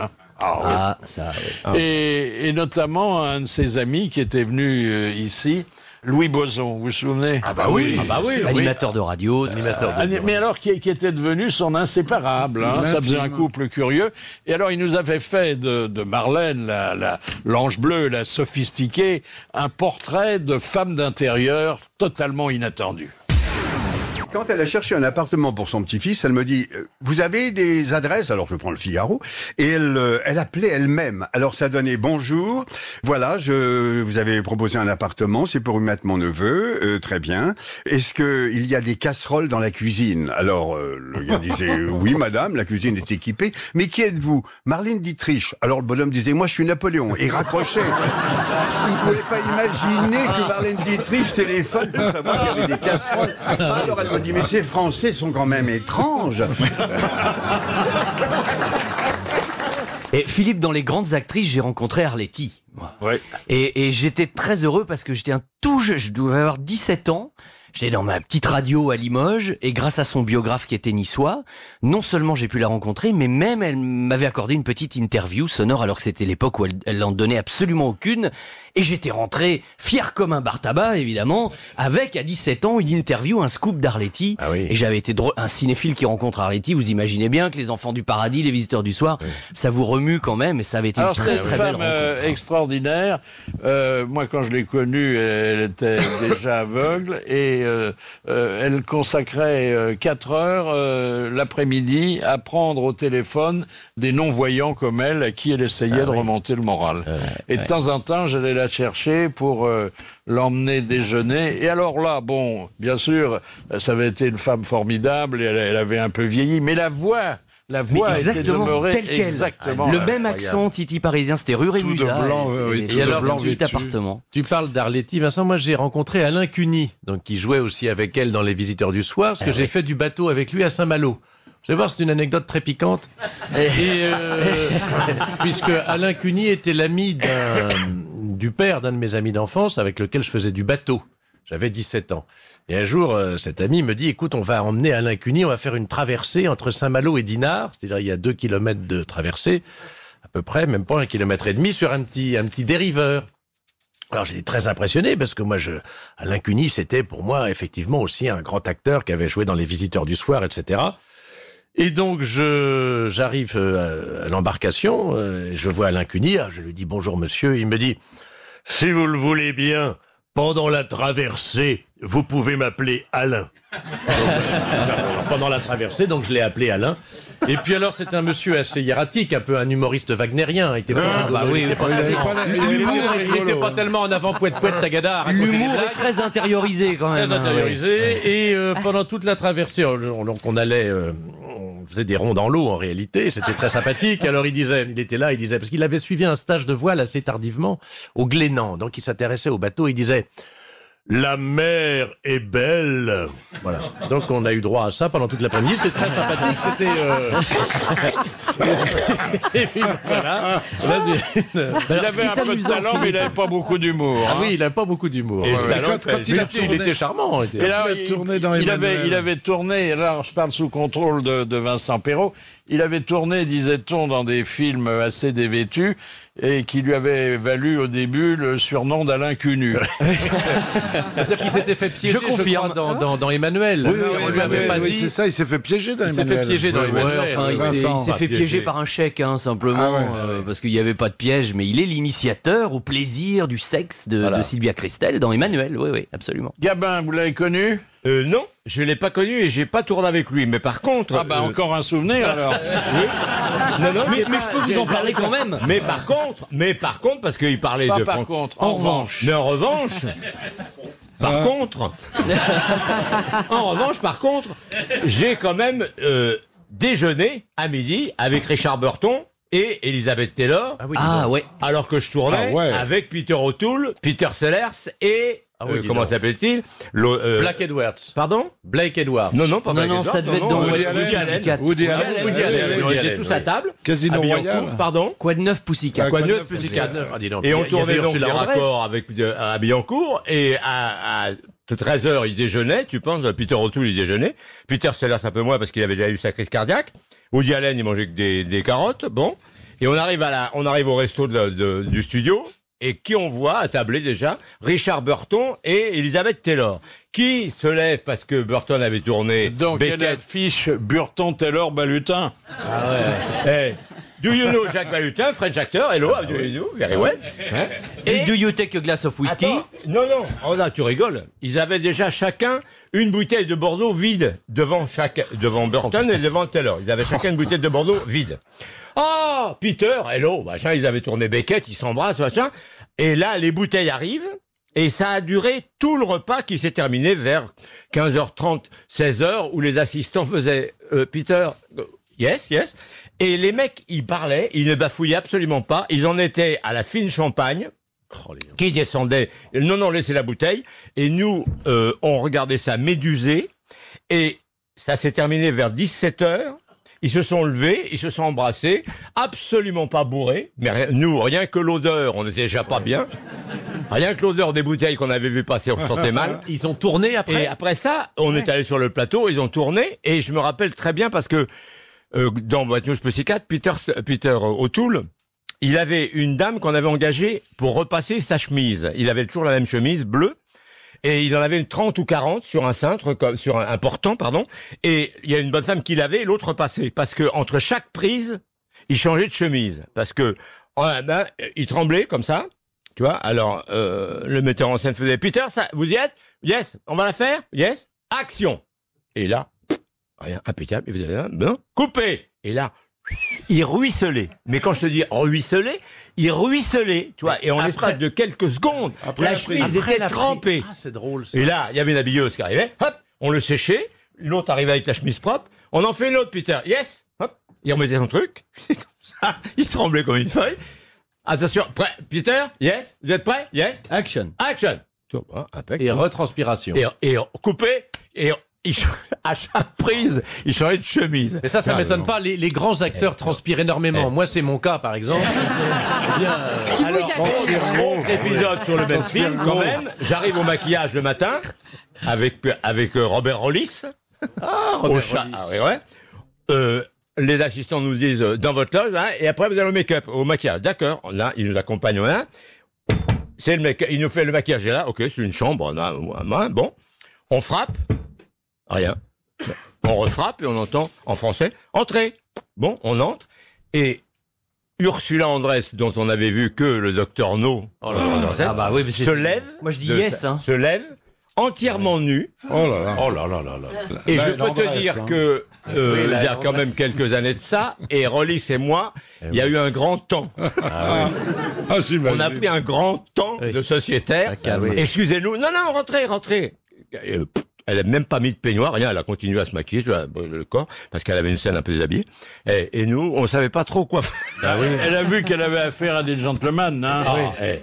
Et notamment un de ses amis qui était venu ici, Louis Boson, vous vous souvenez? Ah bah oui, animateur de radio. Mais alors qui était devenu son inséparable, ça faisait un couple curieux. Et alors il nous avait fait de Marlène, l'ange bleu, la sophistiquée, un portrait de femme d'intérieur totalement inattendu. Quand elle a cherché un appartement pour son petit-fils, elle me dit « Vous avez des adresses ?» Alors je prends le Figaro. Et elle appelait elle-même. Alors ça donnait « Bonjour, voilà, vous avez proposé un appartement, c'est pour y mettre mon neveu. Très bien. Est-ce qu'il y a des casseroles dans la cuisine ?» Alors le gars disait « Oui, madame, la cuisine est équipée. Mais qui êtes-vous ?»« Marlène Dietrich. » Alors le bonhomme disait « Moi, je suis Napoléon. » Et raccrochait. Il ne pouvait pas imaginer que Marlène Dietrich téléphone pour savoir qu'il y avait des casseroles. Alors elle me dit, mais ces Français sont quand même étranges. Et Philippe, dans les grandes actrices, j'ai rencontré Arletty. Et j'étais très heureux parce que j'étais je devais avoir 17 ans. J'étais dans ma petite radio à Limoges et grâce à son biographe qui était niçois, non seulement j'ai pu la rencontrer, mais même elle m'avait accordé une petite interview sonore alors que c'était l'époque où elle n'en donnait absolument aucune. Et j'étais rentré fier comme un bar tabac, évidemment, avec à 17 ans une interview, un scoop d'Arletty. Et j'avais été un cinéphile qui rencontre Arletty. Vous imaginez bien que Les Enfants du Paradis, Les Visiteurs du Soir, ça vous remue quand même et ça avait été une très très belle rencontre. Extraordinaire. Moi, quand je l'ai connue, elle était déjà aveugle et elle consacrait 4 heures l'après-midi à prendre au téléphone des non-voyants comme elle à qui elle essayait de remonter le moral. Et de temps en temps, j'allais la chercher pour l'emmener déjeuner. Et alors là, bon, bien sûr, ça avait été une femme formidable et elle avait un peu vieilli, mais la voix était demeurée exactement. Le même accent Titi parisien, c'était rue Rémusat. Et alors, petit appartement. Tu parles d'Arletty, Vincent. Moi, j'ai rencontré Alain Cuny, donc qui jouait aussi avec elle dans Les Visiteurs du Soir, parce que j'ai fait du bateau avec lui à Saint-Malo. Vous allez voir, c'est une anecdote très piquante. Puisque Alain Cuny était l'ami du père d'un de mes amis d'enfance avec lequel je faisais du bateau. J'avais 17 ans. Et un jour, cet ami me dit, écoute, on va emmener Alain Cuny, on va faire une traversée entre Saint-Malo et Dinard. C'est-à-dire, il y a 2 kilomètres de traversée, à peu près, même pas 1,5 kilomètre, sur un petit dériveur. Alors j'étais très impressionné parce que moi, Alain Cuny, c'était pour moi effectivement aussi un grand acteur qui avait joué dans Les Visiteurs du Soir, etc. Et donc j'arrive à l'embarcation, je vois Alain Cuny, je lui dis bonjour monsieur, il me dit si vous le voulez bien, pendant la traversée, vous pouvez m'appeler Alain. Pendant la traversée, donc je l'ai appelé Alain. Et puis alors, c'est un monsieur assez hiératique, un peu un humoriste wagnérien. Il était pas tellement en avant poète tagada. L'humour est très intériorisé quand même. Très intériorisé. Et pendant toute la traversée, donc on allait... on faisait des ronds dans l'eau en réalité, c'était très sympathique. Alors il était là, il disait, parce qu'il avait suivi un stage de voile assez tardivement au Glénan, donc il s'intéressait au bateau, il disait la mer est belle. Voilà. Donc on a eu droit à ça pendant toute l'après-midi. C'était très sympathique. Et puis voilà. Il avait un peu de talent, mais il n'avait pas beaucoup d'humour. Ah oui, il n'avait pas beaucoup d'humour. Et quand il était charmant. Et là, il avait tourné, et là je parle sous contrôle de Vincent Perrault, il avait tourné, disait-on, dans des films assez dévêtus, et qui lui avait valu au début le surnom d'Alain Cuny. C'est-à-dire qu'il s'était fait piéger, je confirme, dans Emmanuel. Oui, c'est ça, il s'est fait piéger dans Emmanuel. Il s'est fait piéger dans Emmanuel. Il s'est fait piéger par un chèque, simplement, parce qu'il n'y avait pas de piège, mais il est l'initiateur au plaisir du sexe de Sylvia Christel dans Emmanuel. Oui, absolument. Gabin, vous l'avez connu ? Non, je l'ai pas connu et j'ai pas tourné avec lui. Mais par contre, encore un souvenir alors. Oui. Non, mais je peux vous en parler quand même. Mais par contre, parce qu'il parlait pas de. Par contre, en revanche. Mais en revanche. Par contre, j'ai quand même déjeuné à midi avec Richard Burton et Elizabeth Taylor. Ouais. Alors que je tournais avec Peter O'Toole, Peter Sellers et comment s'appelle-t-il Black Edwards. Pardon Blake Edwards. Non, pas Blake Edwards. Ça devait être dans Woody Allen. On était tous à table. Casino Royale. Pardon. Quoi de neuf, Pussycat. Quoi de neuf, Pussycat. Et on tournait donc les raccords à Billancourt. Et à 13h, il déjeunait, tu penses, Peter O'Toole, il déjeunait. Peter Sellers un peu moins parce qu'il avait déjà eu sa crise cardiaque. Woody Allen, il mangeait que des carottes. Bon. Et on arrive au resto du studio. Et qui on voit attabler déjà Richard Burton et Elizabeth Taylor, qui se lève parce que Burton avait tourné. Donc il y a l'affiche Burton, Taylor, Balutin. Do you know Jacques Balutin, French actor? Hello, how do you do? Very well. Et do you take a glass of whiskey? Non. Oh là, tu rigoles. Ils avaient déjà chacun une bouteille de Bordeaux vide devant Burton et devant Taylor. Ils avaient chacun une bouteille de Bordeaux vide. Oh, Peter, hello, machin, ils avaient tourné Beckett, ils s'embrassent, machin. Et là, les bouteilles arrivent, et ça a duré tout le repas qui s'est terminé vers 15h30, 16h, où les assistants faisaient Peter, yes. Et les mecs, ils parlaient, ils ne bafouillaient absolument pas, ils en étaient à la fine champagne, qui descendait. Non, laissez la bouteille. Et nous, on regardait ça médusé, et ça s'est terminé vers 17h. Ils se sont levés, ils se sont embrassés, absolument pas bourrés. Mais nous, rien que l'odeur, on n'était déjà pas bien. Rien que l'odeur des bouteilles qu'on avait vu passer, on se sentait mal. Ils ont tourné après. Et après ça, on est allé sur le plateau, ils ont tourné. Et je me rappelle très bien parce que dans What News Pussycat, Peter O'Toole, il avait une dame qu'on avait engagée pour repasser sa chemise. Il avait toujours la même chemise bleue. Et il en avait une 30 ou 40 sur un cintre, sur un portant, pardon. Et il y a une bonne femme qui l'avait et l'autre passait. Parce que entre chaque prise, il changeait de chemise. Parce que, il tremblait comme ça. Tu vois? Alors, le metteur en scène faisait, Peter, ça, vous y êtes? Yes. On va la faire? Yes. Action. Et là, rien, impeccable. Il faisait, non. Coupé. Et là, il ruisselait. Mais quand je te dis ruisselait, il ruisselait, tu vois, et en l'espace de quelques secondes, la chemise était trempée. Ah, c'est drôle, ça. Et là, il y avait une habilleuse qui arrivait, hop, on le séchait, l'autre arrivait avec la chemise propre, on en fait une autre, Peter, yes, hop, il remettait son truc, comme ça, il tremblait comme une feuille. Attention, prêt, Peter, yes, vous êtes prêts, yes, action. Action. Et retranspiration. Et coupé, et à chaque prise, il changeait de chemise. Mais ça m'étonne pas. Les grands acteurs transpirent énormément. Moi, c'est mon cas, par exemple. Alors, autre épisode sur le même film, quand même. J'arrive au maquillage le matin avec Robert Rollis. Robert Rollis. Ouais. Les assistants nous disent dans votre loge, hein, et après vous allez au make-up, au maquillage. D'accord. Là, il nous accompagne là. C'est le mec, il nous fait le maquillage là. Ok, c'est une chambre. Là, bon, on frappe. Rien. On refrappe et on entend en français entrez. Bon, on entre et Ursula Andress, dont on avait vu que le docteur No, se lève. Moi je dis yes. Se lève entièrement nu. Oh là là. Oh là là là là. Et je peux te dire que il y a quand même quelques années de ça, et Rollis et moi, il y a eu un grand temps. On a pris un grand temps de sociétaire. Excusez-nous. Non, rentrez. Elle n'a même pas mis de peignoir, rien, elle a continué à se maquiller le corps, parce qu'elle avait une scène un peu déshabillée. Et nous, on savait pas trop quoi faire. Elle a vu qu'elle avait affaire à des gentlemen. Hein.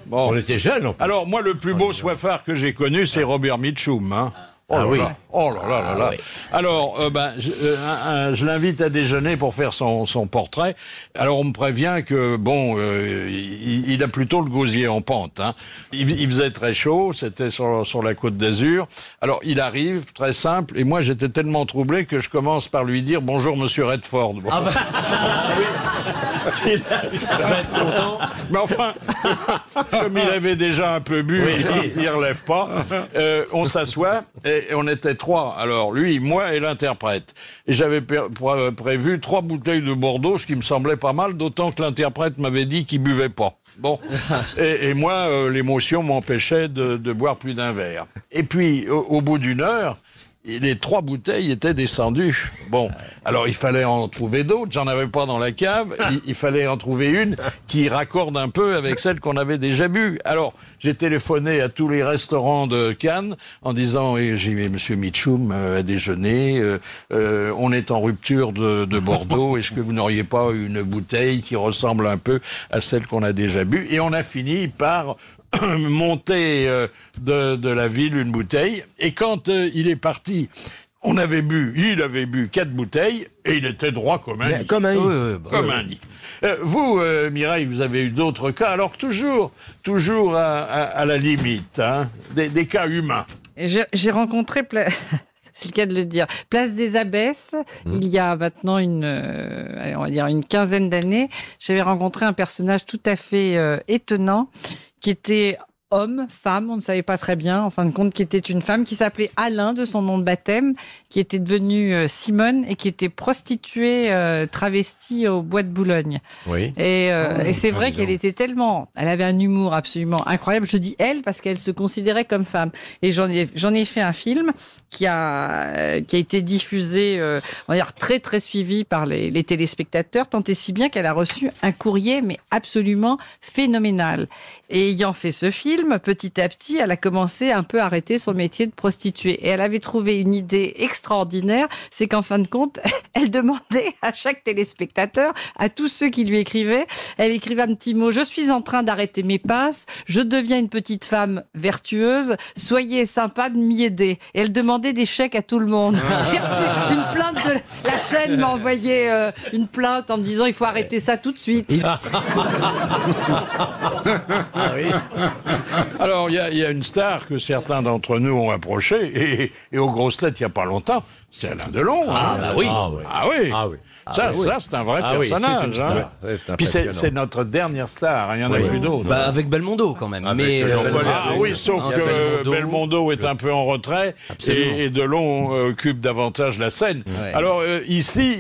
Bon. On était jeunes. Alors, moi, le plus beau soifard que j'ai connu, c'est Robert Mitchum. Hein. Oh là là. Alors, je l'invite à déjeuner pour faire son portrait. Alors, on me prévient que, il a plutôt le gosier en pente. Hein. Il faisait très chaud, c'était sur la Côte d'Azur. Alors, il arrive, très simple, et moi, j'étais tellement troublé que je commence par lui dire « Bonjour, monsieur Redford ». Bon. Il va être content. Mais enfin, comme il avait déjà un peu bu, il ne relève pas. On s'assoit et on était trois. Alors lui, moi et l'interprète. Et j'avais prévu 3 bouteilles de Bordeaux, ce qui me semblait pas mal, d'autant que l'interprète m'avait dit qu'il buvait pas. Bon, et moi, l'émotion m'empêchait de boire plus d'un verre. Et puis, au bout d'une heure, les 3 bouteilles étaient descendues. Bon, alors il fallait en trouver d'autres, j'en avais pas dans la cave, il fallait en trouver une qui raccorde un peu avec celle qu'on avait déjà bu. Alors, j'ai téléphoné à tous les restaurants de Cannes en disant j'ai vu monsieur Mitchum à déjeuner, on est en rupture de Bordeaux, est-ce que vous n'auriez pas une bouteille qui ressemble un peu à celle qu'on a déjà bu? Et on a fini par monter de la ville une bouteille, et quand il est parti, il avait bu 4 bouteilles et il était droit comme un nid. Comme un nid. Vous, Mireille, vous avez eu d'autres cas, alors toujours à la limite, hein, des cas humains. J'ai rencontré c'est le cas de le dire. Place des Abbesses, il y a maintenant on va dire une quinzaine d'années, j'avais rencontré un personnage tout à fait étonnant, qui était homme, femme, on ne savait pas très bien, en fin de compte, qui était une femme qui s'appelait Alain de son nom de baptême, qui était devenue Simone et qui était prostituée travestie au Bois de Boulogne. Oui. Et c'est vrai qu'elle était elle avait un humour absolument incroyable. Je dis elle parce qu'elle se considérait comme femme. Et j'en ai fait un film qui a été diffusé, on va dire très très suivi par les téléspectateurs, tant et si bien qu'elle a reçu un courrier mais absolument phénoménal. Et ayant fait ce film, petit à petit, elle a commencé un peu à arrêter son métier de prostituée. Et elle avait trouvé une idée extraordinaire, c'est qu'en fin de compte, elle demandait à chaque téléspectateur, à tous ceux qui lui écrivaient, elle écrivait un petit mot: je suis en train d'arrêter mes passes, je deviens une petite femme vertueuse, soyez sympa de m'y aider. Et elle demandait des chèques à tout le monde. J'ai reçu une plainte de la chaîne, m'a envoyé une plainte en me disant il faut arrêter ça tout de suite. Alors, il y a une star que certains d'entre nous ont approchée, et aux grosses têtes, il n'y a pas longtemps, c'est Alain Delon. Oui. Ça, c'est un vrai personnage. Puis c'est notre dernière star, il n'y en a plus d'autres. Avec Belmondo, quand même. Sauf que Belmondo est un peu en retrait, et Delon occupe davantage la scène. Ouais. Alors, ici,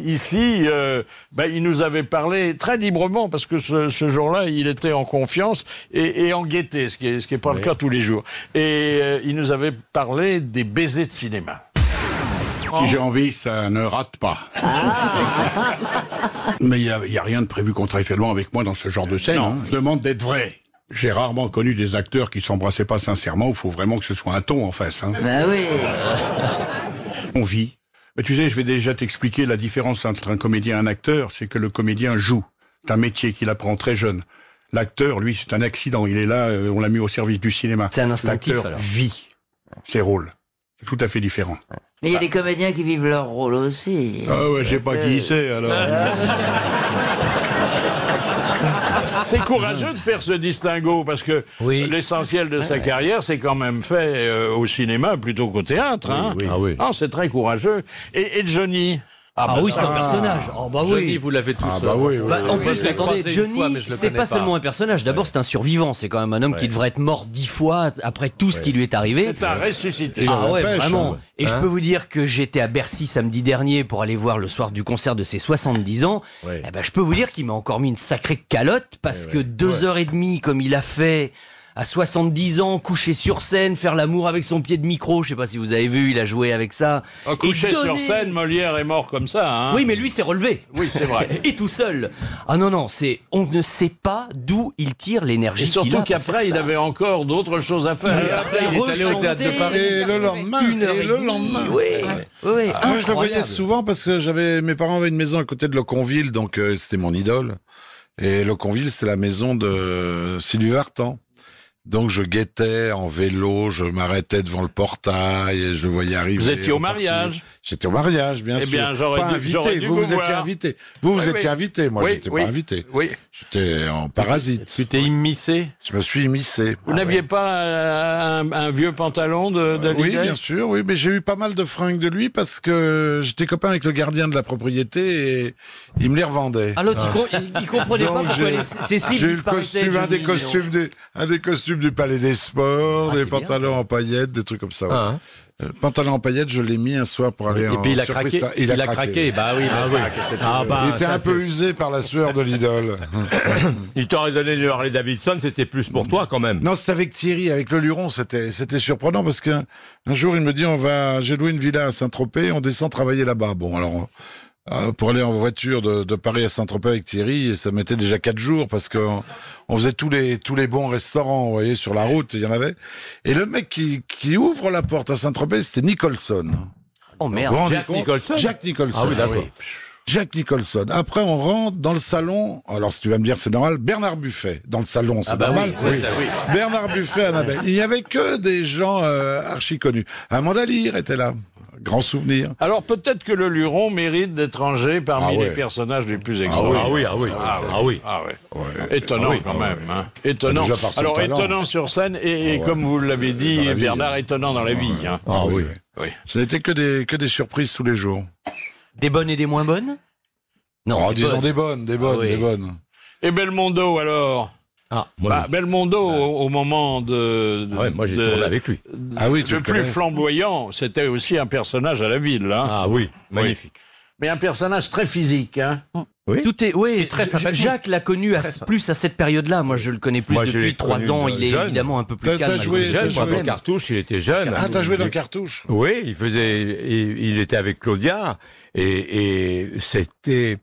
il nous avait parlé très librement, parce que ce jour-là, il était en confiance et en gaieté, ce qui n'est pas le cas tous les jours. Et il nous avait parlé des baisers de cinéma. Si j'ai envie, ça ne rate pas. Mais il n'y a rien de prévu contractuellement avec moi dans ce genre de scène. Je demande d'être vrai. J'ai rarement connu des acteurs qui s'embrassaient pas sincèrement. Il faut vraiment que ce soit un ton en face. Ben oui. On vit. Mais tu sais, je vais déjà t'expliquer la différence entre un comédien et un acteur. C'est que le comédien joue. C'est un métier qu'il apprend très jeune. L'acteur, lui, c'est un accident. Il est là, on l'a mis au service du cinéma. C'est un instinctif. L'acteur vit ses rôles. C'est tout à fait différent. Mais il y a des comédiens qui vivent leur rôle aussi. Ah ouais, je sais pas qui c'est alors. C'est courageux de faire ce distinguo parce que l'essentiel de sa carrière, c'est quand même fait au cinéma plutôt qu'au théâtre. Hein. Ah, c'est très courageux. Et Johnny? Oui, c'est un personnage. Johnny, vous l'avez tous. En plus, attendez, Johnny, c'est pas seulement un personnage. D'abord, c'est un survivant. C'est quand même un homme qui devrait être mort 10 fois après tout ce qui lui est arrivé. C'est un ressuscité. Vraiment. Et je peux vous dire que j'étais à Bercy samedi dernier pour aller voir le soir du concert de ses 70 ans. Eh ben, je peux vous dire qu'il m'a encore mis une sacrée calotte parce que 2h30, comme il a fait à 70 ans, coucher sur scène, faire l'amour avec son pied de micro. Je sais pas si vous avez vu, il a joué avec ça. Coucher sur scène, Molière est mort comme ça. Hein. Oui, mais lui s'est relevé. Oui, c'est vrai. Et tout seul. Ah non, on ne sait pas d'où il tire l'énergie. Et surtout qu'après, il avait encore d'autres choses à faire. Et après, il est allé au théâtre de Paris. Et le lendemain. Oui. Moi, je le voyais souvent parce que mes parents avaient une maison à côté de Loconville, donc c'était mon idole. Et Loconville, c'est la maison de Sylvie Vartan. Donc je guettais en vélo, je m'arrêtais devant le portail et je le voyais arriver. Vous étiez au mariage? J'étais au mariage, bien sûr. Eh bien, j'aurais dû vous étiez invité. Vous étiez invité, moi j'étais pas invité. Oui. J'étais en parasite. Tu t'es immiscé? Je me suis immiscé. Vous n'aviez pas un vieux pantalon de Oui, bien sûr, oui, mais j'ai eu pas mal de fringues de lui parce que j'étais copain avec le gardien de la propriété et il me les revendait. Ah, l'autre, il comprenait pas pourquoi ses slips disparaissaient. J'ai eu un des costumes du Palais des Sports, des pantalons en paillettes, des trucs comme ça. Ouais. Le pantalon en paillettes, je l'ai mis un soir pour aller en puis surprise. Il a craqué. Bah oui, il était un peu usé par la sueur de l'idole. Il t'aurait donné le Harley Davidson, c'était plus pour toi quand même. Non, c'était avec Thierry, avec le Luron, c'était surprenant parce qu'un jour il me dit j'ai loué une villa à Saint-Tropez, on descend travailler là-bas. Bon, alors pour aller en voiture de Paris à Saint-Tropez avec Thierry, ça mettait déjà 4 jours parce que on faisait tous les bons restaurants, vous voyez, sur la route, il y en avait. Et le mec qui ouvre la porte à Saint-Tropez, c'était Nicholson. Oh merde, Jack Nicholson. Jack Nicholson. Ah oui, d'accord. Jack Nicholson. Après, on rentre dans le salon. Alors, si tu vas me dire, c'est normal. Bernard Buffet dans le salon, c'est normal. Oui. Bernard Buffet, Annabelle. Il n'y avait que des gens archi connus. Amanda Lear était là. Grand souvenir. Alors peut-être que le Luron mérite d'être rangé parmi les personnages les plus extraordinaires. Ah oui. Étonnant quand même. Hein. Étonnant. Déjà par son Alors talent. Étonnant sur scène et comme vous l'avez dit, Bernard, étonnant dans la vie. Hein. Ah oui. Ce n'était que des surprises tous les jours. Des bonnes et des moins bonnes? Non, disons des bonnes. Et Belmondo alors? Belmondo, au moment moi j'ai tourné avec lui. Le plus flamboyant, c'était aussi un personnage à la ville. Hein. Ah oui, magnifique. Mais un personnage très physique. Hein. Oui. Très sympathique. Jacques l'a connu plus à cette période-là. Moi, je le connais plus depuis 3 ans. Il est évidemment un peu plus calme. T'as joué dans Cartouche, il était jeune. Ah, t'as joué dans Cartouche? Oui, il était avec Claudia et c'était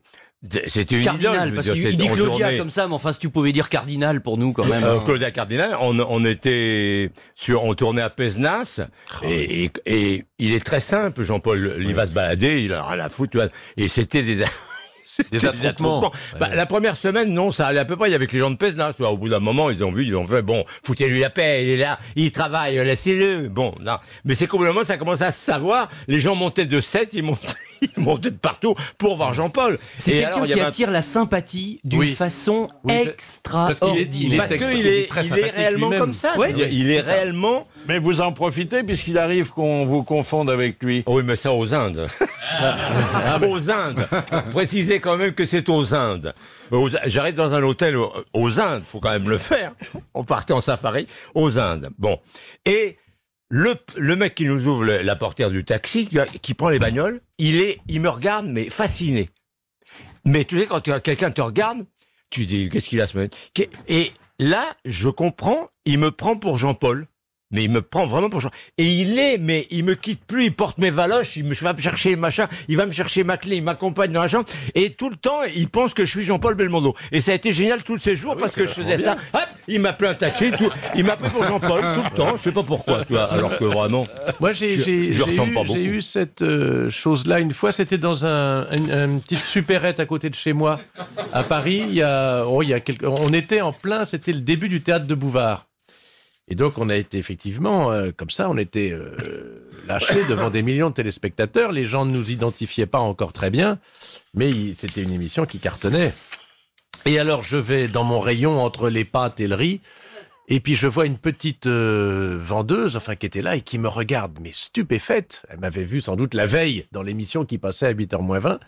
une Cardinal, idole. Parce qu'il dit Claudia comme ça, mais enfin, si tu pouvais dire Cardinal pour nous quand même. Claudia Cardinal, on tournait à Pézenas, et il est très simple, Jean-Paul. Il va se balader, il a rien à foutre, tu vois. Et c'était des attroupements. La première semaine, non, ça allait à peu près. Il y avait que les gens de Pézenas, tu vois. Au bout d'un moment, ils ont fait, bon, foutez-lui la paix, il est là, il travaille, laissez-le. Bon, non. Mais c'est qu'au bout d'un moment, ça commence à se savoir. Les gens montaient de 7, ils montaient de partout pour voir Jean-Paul. C'est quelqu'un qui attire la sympathie d'une façon extraordinaire. Parce qu'il est réellement comme ça. Il est réellement... Mais vous en profitez puisqu'il arrive qu'on vous confonde avec lui. Oui, mais ça aux Indes. Aux Indes. Précisez quand même que c'est aux Indes. J'arrête dans un hôtel aux Indes, faut quand même le faire. On partait en safari aux Indes. Bon. Et le mec qui nous ouvre la portière du taxi, qui prend les bagnoles, il me regarde, mais fasciné. Mais tu sais, quand quelqu'un te regarde, tu dis, qu'est-ce qu'il a ce mec? Et là, je comprends, il me prend pour Jean-Paul. Mais il me prend vraiment pour Jean. Et il me quitte plus, il porte mes valoches, il va me chercher machin, il va me chercher ma clé, il m'accompagne dans la chambre. Et tout le temps, il pense que je suis Jean-Paul Belmondo. Et ça a été génial tous ces jours parce que je faisais ça. Hop, il m'appelait un taxi, il m'appelait pour Jean-Paul tout le temps. Je sais pas pourquoi, tu vois. Alors que vraiment. Moi, je ressemble pas beaucoup. J'ai eu cette chose-là une fois. C'était dans une petite supérette à côté de chez moi, à Paris. On était en plein, c'était le début du théâtre de Bouvard. Et donc, on a été effectivement, comme ça, on était lâché devant des millions de téléspectateurs. Les gens ne nous identifiaient pas encore très bien, mais c'était une émission qui cartonnait. Et alors, je vais dans mon rayon entre les pâtes et le riz, et puis je vois une petite vendeuse, qui était là et qui me regarde, mais stupéfaite. Elle m'avait vu sans doute la veille dans l'émission qui passait à 8h moins 20.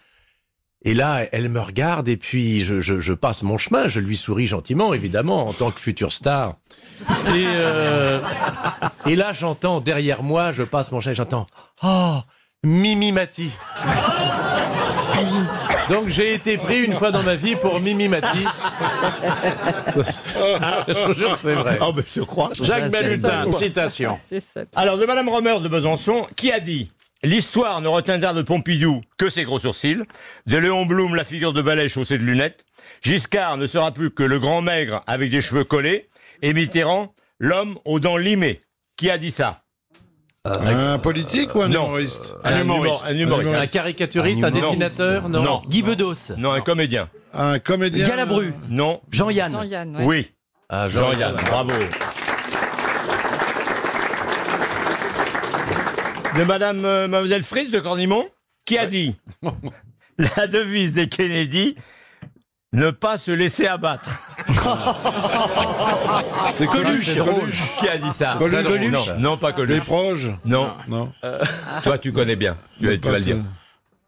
Et là, elle me regarde et puis je passe mon chemin. Je lui souris gentiment, évidemment, en tant que future star. Et là, j'entends derrière moi, je passe mon chemin, j'entends « Oh, Mimi Mati !» Donc j'ai été pris une fois dans ma vie pour Mimi Mati. Je vous jure que c'est vrai. Oh, ben, je te crois. Jacques Balutin, citation. Alors, de Madame Romer de Besançon, qui a dit « L'histoire ne retiendra de Pompidou que ses gros sourcils, de Léon Blum la figure de balai chaussée de lunettes, Giscard ne sera plus que le grand maigre avec des cheveux collés, et Mitterrand, l'homme aux dents limées. » Qui a dit ça? Un politique ou un humoriste? Un humoriste. Un caricaturiste, un dessinateur? Non. Guy Bedos? Non, un comédien. Un comédien? Galabru? Non. Jean-Yann? Jean-Yann, ouais. Oui. Ah, Jean-Yann, bravo. De Madame Mademoiselle Fritz de Cornimont, qui a dit la devise des Kennedy, ne pas se laisser abattre. C'est Coluche. Qui a dit ça? Coluche. Non, pas Coluche. Des proches? Non. Non. Toi, tu connais bien. Tu vas le dire.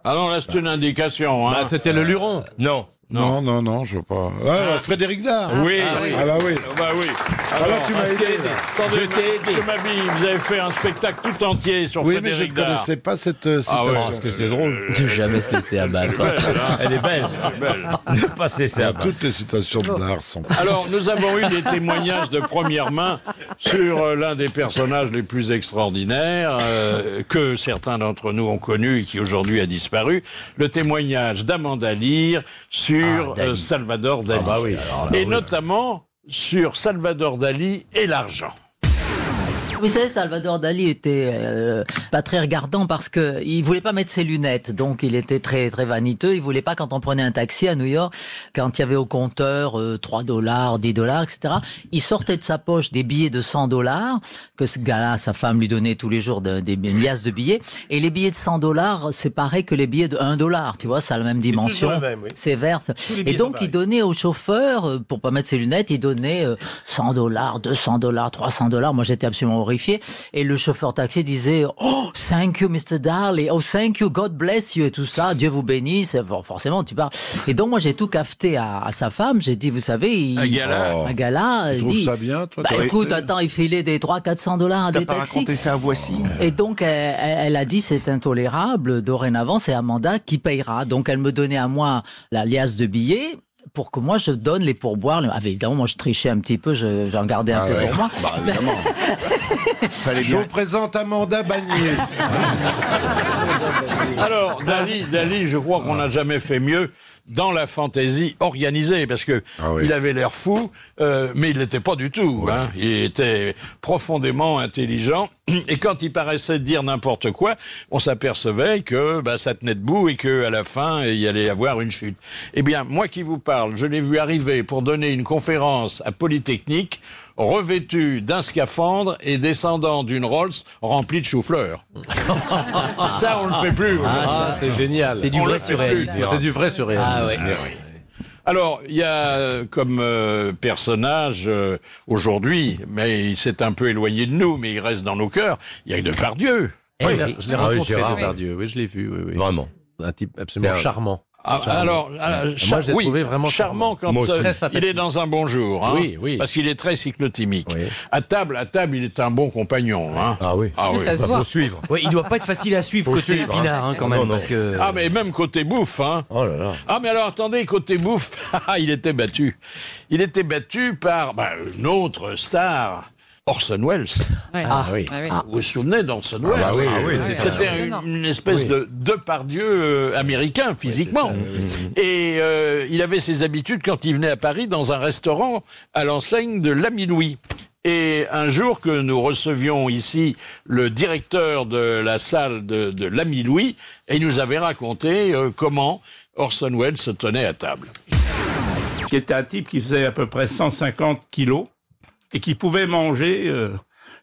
Ah non, là, c'est une indication. Hein. C'était le Luron. Non. Non, je veux pas. Frédéric Dard. Oui. Ah bah oui. Bah oui. Alors tu m'as aidé. Attendez, monsieur Mabille, vous avez fait un spectacle tout entier sur Oui, mais je Frédéric ne Dard. connaissais pas cette citation. Parce que c'est drôle. De jamais se laisser abattre. Elle est belle. Ne pas se laisser abattre. Toutes les citations de Dard sont... Alors, nous avons eu des témoignages de première main sur l'un des personnages les plus extraordinaires que certains d'entre nous ont connu et qui aujourd'hui a disparu. Le témoignage d'Amanda Lear sur Salvador Dali. Ah bah oui. Et notamment sur Salvador Dali et l'argent. Vous savez, Salvador Dali était pas très regardant parce que il voulait pas mettre ses lunettes, donc il était très très vaniteux. Il voulait pas, quand on prenait un taxi à New York, quand il y avait au compteur $3, $10, etc. Il sortait de sa poche des billets de $100 que ce gars-là, sa femme lui donnait tous les jours des liasses de billets. Et les billets de $100, c'est pareil que les billets de $1. Tu vois, ça a la même dimension. C'est vert. Et donc il donnait au chauffeur, pour pas mettre ses lunettes, il donnait $100, $200, $300. Moi, j'étais absolument horrifié. Et le chauffeur taxi disait « Oh, thank you, Mr. Darley. Oh, thank you, God bless you. » et tout ça. Dieu vous bénisse. Bon, forcément, tu parles. Et donc, moi, j'ai tout cafeté à sa femme. J'ai dit, vous savez... Un gala. Tu trouves ça bien, toi? Écoute, attends, il filait des $300-400 à des taxis. T'as pas raconté ça à Voici? Et donc, elle a dit, c'est intolérable. Dorénavant, c'est Amanda qui payera. Donc, elle me donnait à moi la liasse de billets pour que moi je donne les pourboires. Évidemment, moi je trichais un petit peu, j'en gardais un peu pour moi. Bah, évidemment. Je vous présente Amanda Bagnier. Alors, Dali, je crois qu'on n'a jamais fait mieux dans la fantaisie organisée, parce que il avait l'air fou, mais il l'était pas du tout. Hein. Il était profondément intelligent, et quand il paraissait dire n'importe quoi, on s'apercevait que ça tenait debout et que à la fin il y allait y avoir une chute. Eh bien, moi qui vous parle, je l'ai vu arriver pour donner une conférence à Polytechnique, revêtu d'un scaphandre et descendant d'une Rolls remplie de choux-fleurs. Ça, on le fait plus. Ça, c'est génial. C'est du vrai surréalisme. C'est du vrai surréalisme. Ah ouais. Alors, il y a comme personnage aujourd'hui, mais il s'est un peu éloigné de nous, mais il reste dans nos cœurs, il y a Depardieu. Je l'ai rencontré, Gérard. Depardieu. Oui, je l'ai vu. Oui. Vraiment. Un type absolument charmant. Alors, moi, j'ai trouvé vraiment charmant quand il est dans un bon jour, hein, oui. parce qu'il est très cyclotimique. Oui. À table, il est un bon compagnon. Hein. Ah oui. Ça se voit. Faut suivre. Ouais, il doit pas être facile à suivre côté Lépinard, quand même, parce que... Ah, mais même côté bouffe. Hein. Oh là là. Ah, mais alors, attendez, côté bouffe, il était battu. Il était battu par une autre star, Orson Welles. Ouais. Vous vous souvenez d'Orson Welles? C'était une espèce de Depardieu américain, physiquement. Et il avait ses habitudes quand il venait à Paris dans un restaurant à l'enseigne de l'Ami Louis. Et un jour que nous recevions ici le directeur de la salle de l'Ami Louis, et il nous avait raconté comment Orson Welles se tenait à table. Qui était un type qui faisait à peu près 150 kilos et qui pouvait manger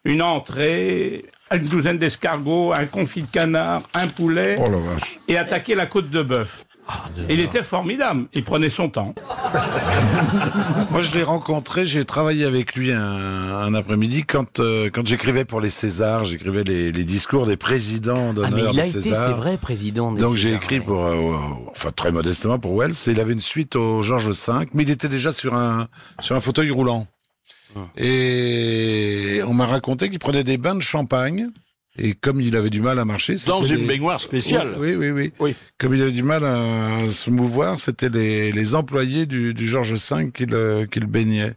une entrée, une douzaine d'escargots, un confit de canard, un poulet, Oh la vache. et attaquer la côte de bœuf. Il était formidable, il prenait son temps. Moi, je l'ai rencontré, j'ai travaillé avec lui un après-midi quand j'écrivais pour les Césars, j'écrivais les discours des présidents d'honneur il a des été, Césars. c'est vrai, président des Donc j'ai Césars, écrit ouais. pour, enfin très modestement pour Wells, et il avait une suite au Georges V, mais il était déjà sur un fauteuil roulant. Et on m'a raconté qu'il prenait des bains de champagne. Et comme il avait du mal à marcher... Dans c'était une baignoire spéciale. Oui. Comme il avait du mal à se mouvoir, c'était les employés du Georges V qui le baignaient.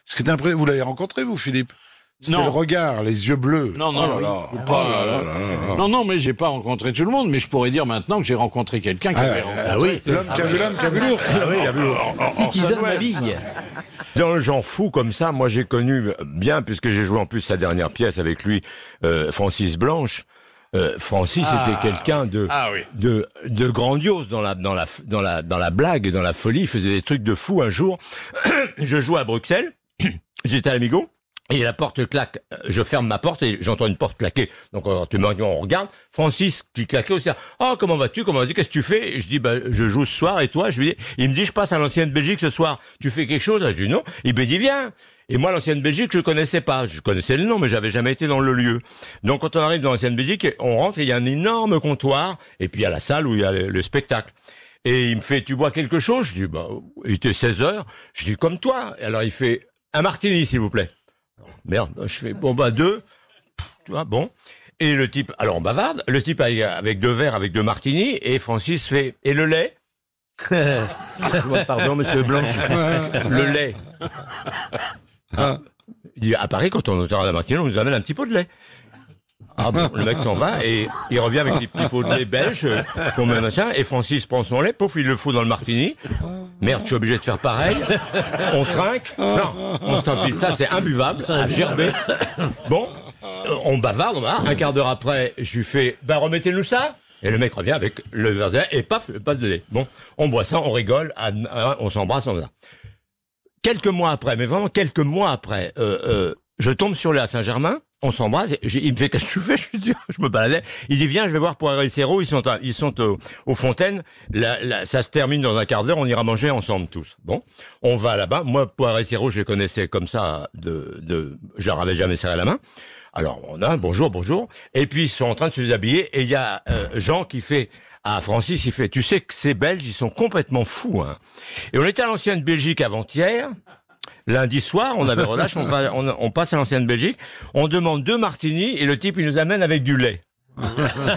Ce qui est vous l'avez rencontré, vous, Philippe? C'était Non. le regard, les yeux bleus. Non, non, Oh là là. oui. Non, mais j'ai pas rencontré tout le monde, mais je pourrais dire maintenant que j'ai rencontré quelqu'un qui avait rencontré. L'homme qui a vu l'homme qui a vu l'ours. Ah oui, il a vu Citizen Mabille. Dans le genre fou comme ça, moi j'ai connu bien, puisque j'ai joué en plus sa dernière pièce avec lui, Francis Blanche. Francis était quelqu'un de grandiose dans la blague et dans la folie. Il faisait des trucs de fou. Un jour, je jouais à Bruxelles, j'étais à l'Amigo. Et la porte claque, je ferme ma porte et j'entends une porte claquer. Donc on regarde, Francis qui claquait aussi. Oh, comment vas-tu, qu'est-ce que tu fais? Et je dis, je joue ce soir, et toi? Je lui dis, il me dit, je passe à l'Ancienne Belgique ce soir. Tu fais quelque chose? Je dis non. Il me dit, viens. Et moi, l'Ancienne Belgique, je connaissais pas. Je connaissais le nom, mais j'avais jamais été dans le lieu. Donc quand on arrive dans l'Ancienne Belgique, on rentre et il y a un énorme comptoir, et puis il y a la salle où il y a le spectacle. Et il me fait, tu bois quelque chose? Je dis, il était 16h. Je dis, comme toi. Et alors il fait, un martini, s'il vous plaît. Merde, je fais, 2, tu vois, bon. Et le type, alors on bavarde, le type avec 2 verres, avec 2 martinis, et Francis fait, et le lait? Pardon, monsieur Blanche. Le lait. Il dit, à Paris, quand on aura la martini, on nous amène un petit pot de lait. Ah bon, le mec s'en va et il revient avec des petits pots de lait belges, comme un machin, et Francis prend son lait, pouf, il le fout dans le martini. Merde, je suis obligé de faire pareil. On trinque. Non, on s'enfile. Ça, c'est imbuvable. À gerber. Bon, on bavarde. Un quart d'heure après, je lui fais, remettez-nous ça. Et le mec revient avec le verre de lait et paf, pas de lait. Bon, on boit ça, on rigole, on s'embrasse, on va. Quelques mois après, mais vraiment quelques mois après, je tombe sur lui à Saint-Germain. On s'embrasse, il me fait, qu'est-ce que tu fais? Je me baladais. Il dit, viens, je vais voir Poirot et Serrault, ils sont aux Fontaines. Ça se termine dans un quart d'heure, on ira manger ensemble tous. Bon. On va là-bas. Moi, Poirot et Serrault, je les connaissais comme ça, je leur avais jamais serré la main. Alors, on a, bonjour. Et puis, ils sont en train de se déshabiller, et il y a, Jean qui fait, à Francis, il fait, tu sais que ces Belges, ils sont complètement fous, hein. Et on était à l'Ancienne Belgique avant-hier. Lundi soir, on avait relâche, on passe à l'Ancienne Belgique, on demande 2 martinis et le type il nous amène avec du lait.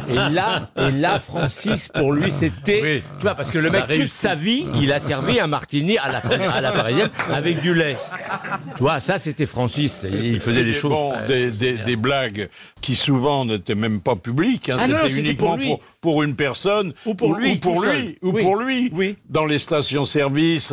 Et là, Francis, pour lui, c'était, tu vois, parce que le mec, toute sa vie, il a servi un martini à la parisienne avec du lait. Tu vois, ça, c'était Francis. Il faisait des choses. Bon, des blagues qui souvent n'étaient même pas publiques. Hein, c'était uniquement pour une personne ou pour lui. Oui. Dans les stations-service,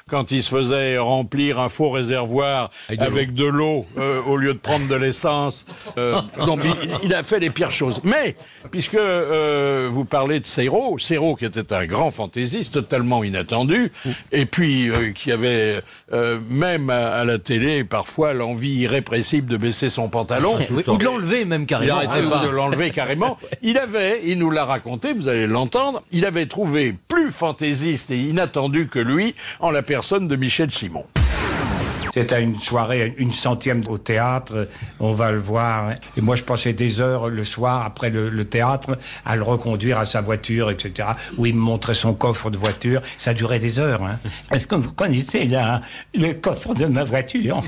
quand il se faisait remplir un faux réservoir avec de l'eau au lieu de prendre de l'essence. Non, mais il a fait les pires choses. Mais, puisque vous parlez de Serrault qui était un grand fantaisiste tellement inattendu, et puis qui avait même à la télé parfois l'envie irrépressible de baisser son pantalon. Ou de l'enlever même carrément. Ou de l'enlever carrément. Il nous l'a raconté, vous allez l'entendre, il avait trouvé plus fantaisiste et inattendu que lui en la personne de Michel Simon. C'était une soirée, une centième au théâtre, on va le voir. Et moi, je passais des heures le soir, après le théâtre, à le reconduire à sa voiture, etc. Où il me montrait son coffre de voiture. Ça durait des heures. Hein. Est-ce que vous connaissez le coffre de ma voiture?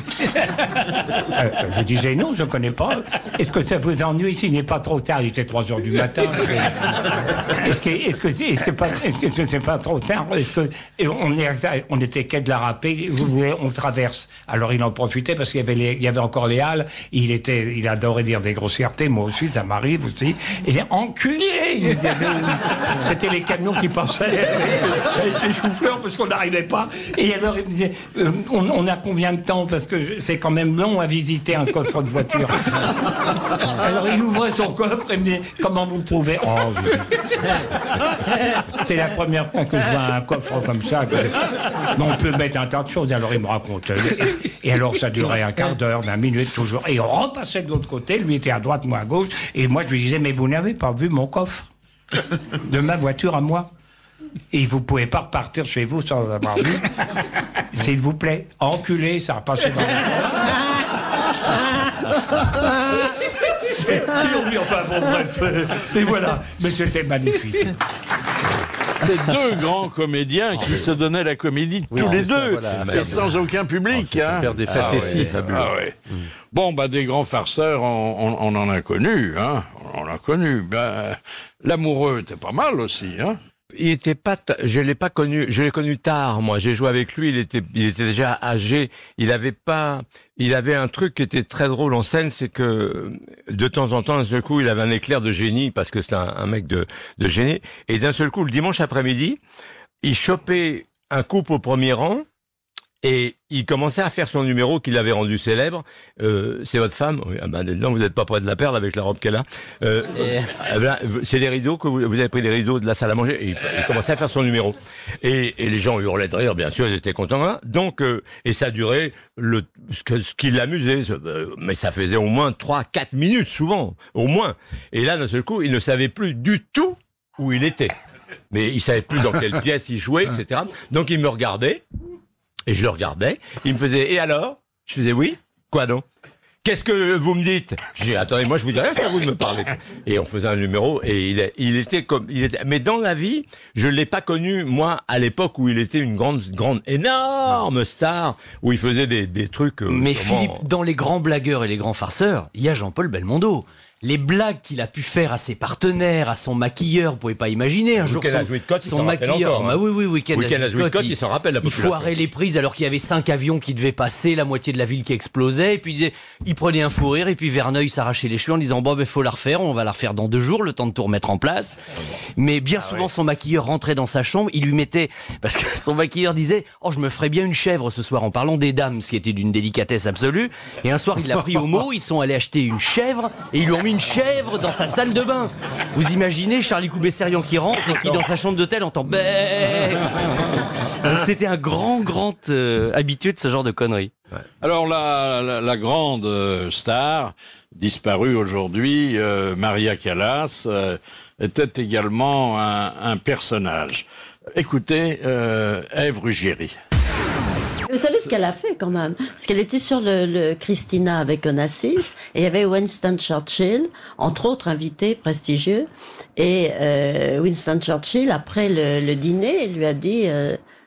Je disais non, je ne connais pas. Est-ce que ça vous ennuie s'il n'est pas trop tard? Il était 3 heures du matin. Est-ce que c'est pas trop tard? On était quai de la Râpée, on traverse. Alors il en profitait parce qu'il y avait encore les halles. Il adorait dire des grossièretés. Moi aussi, ça m'arrive aussi. Il disait enculé. C'était les camions qui passaient avec les choux-fleurs parce qu'on n'arrivait pas. Et alors il me disait on a combien de temps parce que c'est quand même long à visiter un coffre de voiture. Alors il ouvrait son coffre et me disait comment vous le trouvez? C'est la première fois que je vois un coffre comme ça. On peut mettre un tas de choses. Alors il me racontait Et alors, ça durait un quart d'heure, 20 minutes toujours. Et on repassait de l'autre côté, lui était à droite, moi à gauche. Et moi, je lui disais, mais vous n'avez pas vu mon coffre de ma voiture à moi? Et vous pouvez pas repartir chez vous sans avoir vu. S'il vous plaît, enculé, ça a passé dans enfin bon, bref, c'est voilà. Mais c'était magnifique. C'est deux grands comédiens qui se donnaient la comédie tous les deux, et sans aucun public. Faire des facéties fabuleux. Bon, des grands farceurs, on en a connu. Hein. On en a connu. L'amoureux était pas mal aussi. Hein. Il était pas, je l'ai pas connu, je l'ai connu tard, moi. J'ai joué avec lui, il était déjà âgé. Il avait un truc qui était très drôle en scène, c'est que, de temps en temps, d'un seul coup, il avait un éclair de génie, parce que c'est un mec de génie. Et d'un seul coup, le dimanche après-midi, il chopait un couple au premier rang, et il commençait à faire son numéro qu'il avait rendu célèbre. C'est votre femme? Oui. Dedans, vous n'êtes pas près de la perdre avec la robe qu'elle a. C'est des rideaux que vous avez pris des rideaux de la salle à manger. Et il commençait à faire son numéro. Et les gens hurlaient de rire, bien sûr, ils étaient contents. Hein. Donc, et ça durait ce qui l'amusait. Mais ça faisait au moins 3-4 minutes, souvent. Au moins. Et là, d'un seul coup, il ne savait plus du tout où il était. Mais il savait plus dans quelle pièce il jouait, etc. Donc, il me regardait. Et je le regardais, il me faisait « Et alors ?» Je faisais « Oui, quoi donc ?»« Qu'est-ce que vous me dites ?» Je dis « Attendez, moi je vous dis rien, c'est à vous de me parler. » Et on faisait un numéro, et il était comme... Mais dans la vie, je ne l'ai pas connu, moi, à l'époque où il était une grande, énorme star, où il faisait des trucs... Mais sûrement... Philippe, dans les grands blagueurs et les grands farceurs, il y a Jean-Paul Belmondo. Les blagues qu'il a pu faire à ses partenaires, à son maquilleur, vous pouvez pas imaginer un jour son maquilleur. Oui, Week-end à Zuidcote, il s'en rappelle. Il foirait les prises alors qu'il y avait 5 avions qui devaient passer, la moitié de la ville qui explosait, et puis il prenait un fou rire, et puis Verneuil s'arrachait les cheveux en disant faut la refaire, on va la refaire dans 2 jours, le temps de tout remettre en place. Mais bien souvent son maquilleur rentrait dans sa chambre, il lui mettait, parce que son maquilleur disait je me ferais bien une chèvre ce soir en parlant des dames, ce qui était d'une délicatesse absolue. Et un soir il l'a pris au mot, ils sont allés acheter une chèvre et ils lui ont mis une chèvre dans sa salle de bain. Vous imaginez Charlie Coubesserian qui rentre et qui dans sa chambre d'hôtel entend bé. Donc c'était un grand habitué de ce genre de conneries. Alors la grande star disparue aujourd'hui, Maria Callas, était également un personnage. Écoutez, Ève Ruggieri. Vous savez ce qu'elle a fait quand même? Parce qu'elle était sur le Christina avec Onassis, et il y avait Winston Churchill, entre autres invités prestigieux. Et Winston Churchill, après le dîner, il lui a dit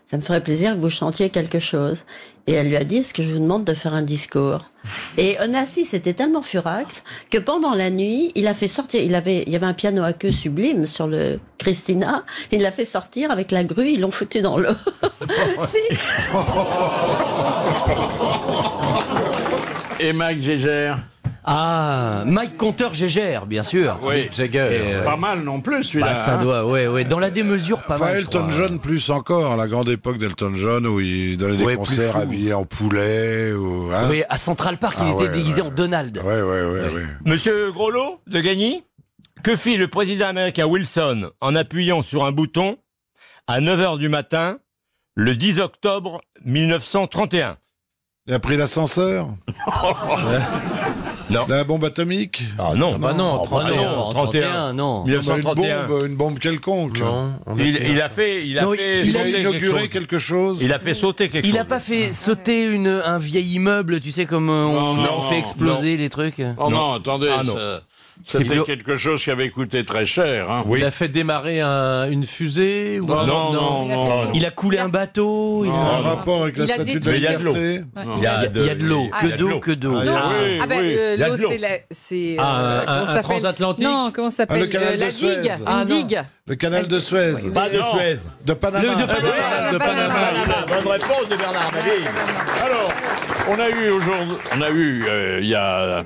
ça me ferait plaisir que vous chantiez quelque chose. Et elle lui a dit est-ce que je vous demande de faire un discours? Et Onassis était tellement furax que pendant la nuit, il a fait sortir, il y avait un piano à queue sublime sur le Christina, il l'a fait sortir avec la grue, ils l'ont foutu dans l'eau. Et Mike Jagger. Mike Conteur-Gégère, bien sûr. Oui, Jagger. Pas mal non plus, celui-là. Ça doit, ouais. Dans la démesure, pas mal. Elton John plus encore, la grande époque d'Elton John où il donnait des concerts habillés en poulet. Oui, à Central Park, il était déguisé en Donald. Ouais. Monsieur Groslo de Gagny, que fit le président américain Wilson en appuyant sur un bouton à 9h du matin le 10 octobre 1931? Il a pris l'ascenseur. Non. La bombe atomique. Non. 31, non. 1931. Une bombe quelconque. Non. Il a inauguré quelque chose. Il a fait sauter quelque chose. Il a pas fait sauter un vieil immeuble, tu sais, comme on fait exploser les trucs. Non, attendez. C'était quelque chose qui avait coûté très cher. Hein. Il a fait démarrer une fusée ou... Non. Il a coulé un bateau. En rapport avec la statue de liberté. Il y a de l'eau. Que d'eau. L'eau, c'est... un transatlantique. Non, comment ça s'appelle? Le canal de Suez. Une digue. Le canal de Suez. Pas de Suez. De Panama. De Panama. Bonne réponse de Bernard Mabille. Alors, on a eu il y a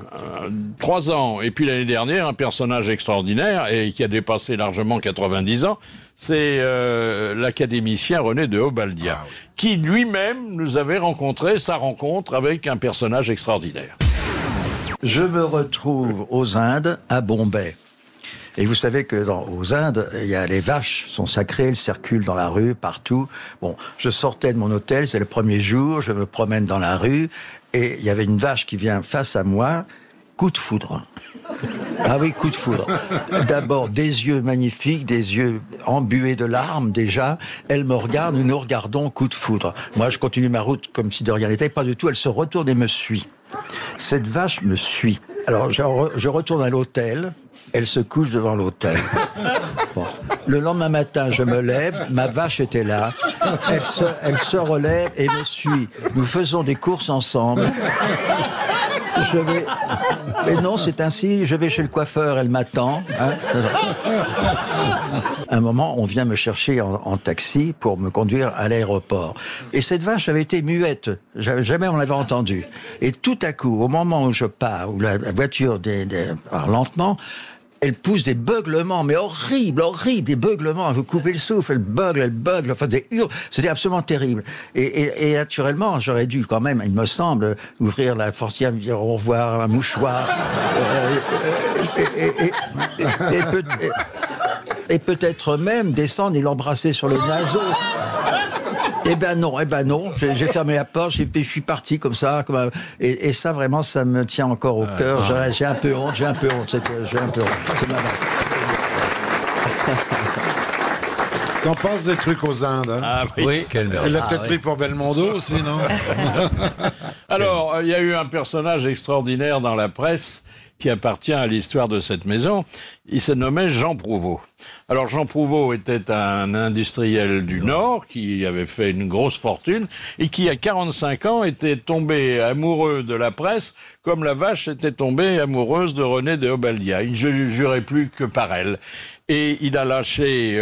3 ans et puis l'année dernière un personnage extraordinaire et qui a dépassé largement 90 ans. C'est l'académicien René de Obaldia, qui lui-même nous avait rencontré sa rencontre avec un personnage extraordinaire. Je me retrouve aux Indes, à Bombay. Et vous savez que aux Indes, il y a les vaches sont sacrées, elles circulent dans la rue, partout. Bon, je sortais de mon hôtel, c'est le premier jour, je me promène dans la rue, et il y avait une vache qui vient face à moi, coup de foudre. Ah oui, coup de foudre. D'abord, des yeux magnifiques, des yeux embués de larmes déjà. Elle me regarde, nous nous regardons, coup de foudre. Moi, je continue ma route comme si de rien n'était, pas du tout. Elle se retourne et me suit. Cette vache me suit. Alors, je retourne à l'hôtel. Elle se couche devant l'hôtel. Bon. Le lendemain matin, je me lève, ma vache était là. Elle se relève et me suit. Nous faisons des courses ensemble. Mais non, c'est ainsi, je vais chez le coiffeur, elle m'attend. Hein. Un moment, on vient me chercher en taxi pour me conduire à l'aéroport. Et cette vache avait été muette, jamais on l'avait entendue. Et tout à coup, au moment où je pars, où la voiture part lentement, elle pousse des beuglements, mais horribles, des beuglements. Vous coupez le souffle, elle bugle, enfin des hurles. C'était absolument terrible. Et naturellement, j'aurais dû quand même, il me semble, ouvrir la portière, me dire au revoir, un mouchoir. Et peut-être même descendre et l'embrasser sur le naseau. Eh ben non, j'ai fermé la porte, je suis parti comme ça, et ça vraiment, ça me tient encore au cœur. J'ai un peu honte, c'est ma T'en penses des trucs aux Indes, hein? Ah oui, Elle l'a peut-être pris pour Belmondo aussi, non? Alors, il y a eu un personnage extraordinaire dans la presse qui appartient à l'histoire de cette maison. Il se nommait Jean Prouvost. Alors Jean Prouvost était un industriel du Nord qui avait fait une grosse fortune et qui, à 45 ans, était tombé amoureux de la presse comme la vache était tombée amoureuse de René de Obadiah. Il ne jurait plus que par elle. Et il a lâché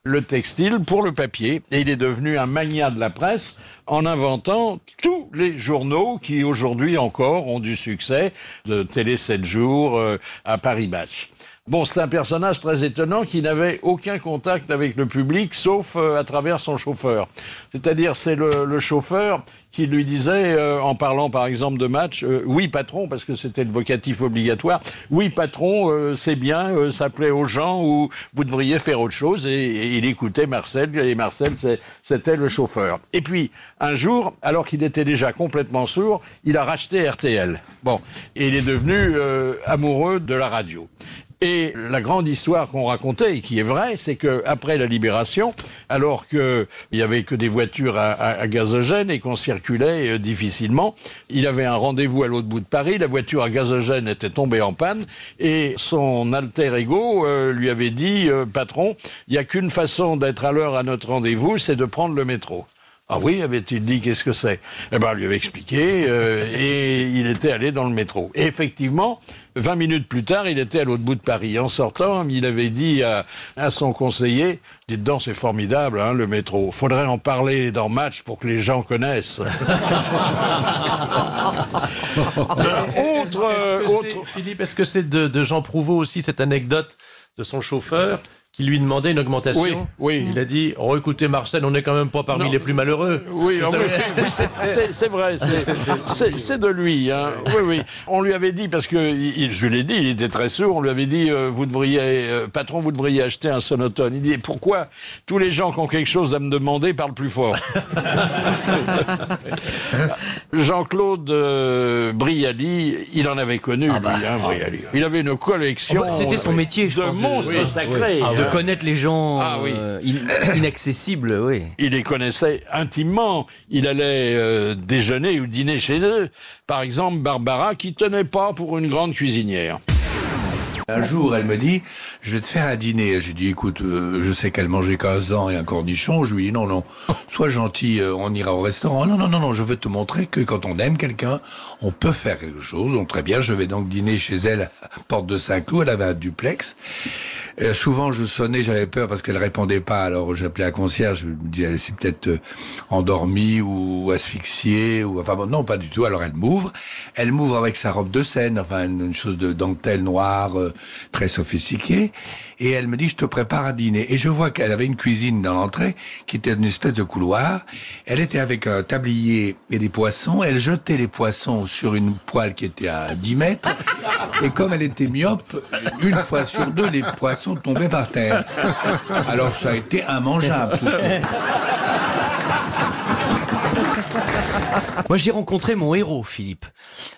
le textile pour le papier et il est devenu un magnat de la presse en inventant tous les journaux qui aujourd'hui encore ont du succès, de Télé 7 jours à Paris Match. Bon, c'est un personnage très étonnant qui n'avait aucun contact avec le public, sauf à travers son chauffeur. C'est-à-dire, c'est le chauffeur qui lui disait, en parlant par exemple de match, oui patron, parce que c'était le vocatif obligatoire, oui patron, c'est bien, ça plaît aux gens, ou vous devriez faire autre chose, et il écoutait Marcel, et Marcel, c'était le chauffeur. Et puis, un jour, alors qu'il était déjà complètement sourd, il a racheté RTL. Bon, et il est devenu amoureux de la radio. Et la grande histoire qu'on racontait, et qui est vraie, c'est qu'après la Libération, alors qu'il n'y avait que des voitures à gazogène et qu'on circulait difficilement, il avait un rendez-vous à l'autre bout de Paris, la voiture à gazogène était tombée en panne, et son alter ego lui avait dit « Patron, il n'y a qu'une façon d'être à l'heure à notre rendez-vous, c'est de prendre le métro ». Ah oui, avait-il dit, qu'est-ce que c'est? Eh ben, il lui avait expliqué, et il était allé dans le métro. Et effectivement, 20 minutes plus tard, il était à l'autre bout de Paris. En sortant, il avait dit à son conseiller, « Dites donc, c'est formidable, hein, le métro. Faudrait en parler dans Match pour que les gens connaissent. » Philippe, est-ce que c'est de Jean Prouvost aussi, cette anecdote de son chauffeur qui lui demandait une augmentation? Oui, oui. Il a dit, oh écoutez Marcel, on n'est quand même pas parmi les plus malheureux. Oui, c'est vrai, c'est de lui. Hein. Oui. On lui avait dit, parce que, je l'ai dit, il était très sourd, on lui avait dit, patron, vous devriez acheter un sonotone. Il dit, pourquoi tous les gens qui ont quelque chose à me demander parlent plus fort? Jean-Claude Brialy, il en avait connu, Brialy. Il avait une collection c'était son métier, je pense, de monstres sacrés. De connaître les gens inaccessibles, oui. Il les connaissait intimement. Il allait déjeuner ou dîner chez eux. Par exemple, Barbara, qui tenait pas pour une grande cuisinière. Un jour, elle me dit, je vais te faire un dîner. J'ai dit, écoute, je sais qu'elle mangeait 15 ans et un cornichon. Je lui dis, non, sois gentil, on ira au restaurant. Non, je veux te montrer que quand on aime quelqu'un, on peut faire quelque chose. Donc très bien, je vais donc dîner chez elle à Porte de Saint-Cloud. Elle avait un duplex. Souvent, je sonnais, j'avais peur parce qu'elle répondait pas. Alors, j'appelais la concierge, je me disais, elle s'est peut-être endormie ou asphyxiée, ou enfin bon, non, pas du tout. Alors, elle m'ouvre avec sa robe de scène, enfin une chose de dentelle noire, très sophistiquée. Et elle me dit, je te prépare à dîner. Et je vois qu'elle avait une cuisine dans l'entrée qui était une espèce de couloir. Elle était avec un tablier et des poissons. Elle jetait les poissons sur une poêle qui était à 10 mètres. Et comme elle était myope, une fois sur deux, les poissons tombaient par terre. Alors ça a été immangeable tout ça. Moi, j'ai rencontré mon héros, Philippe.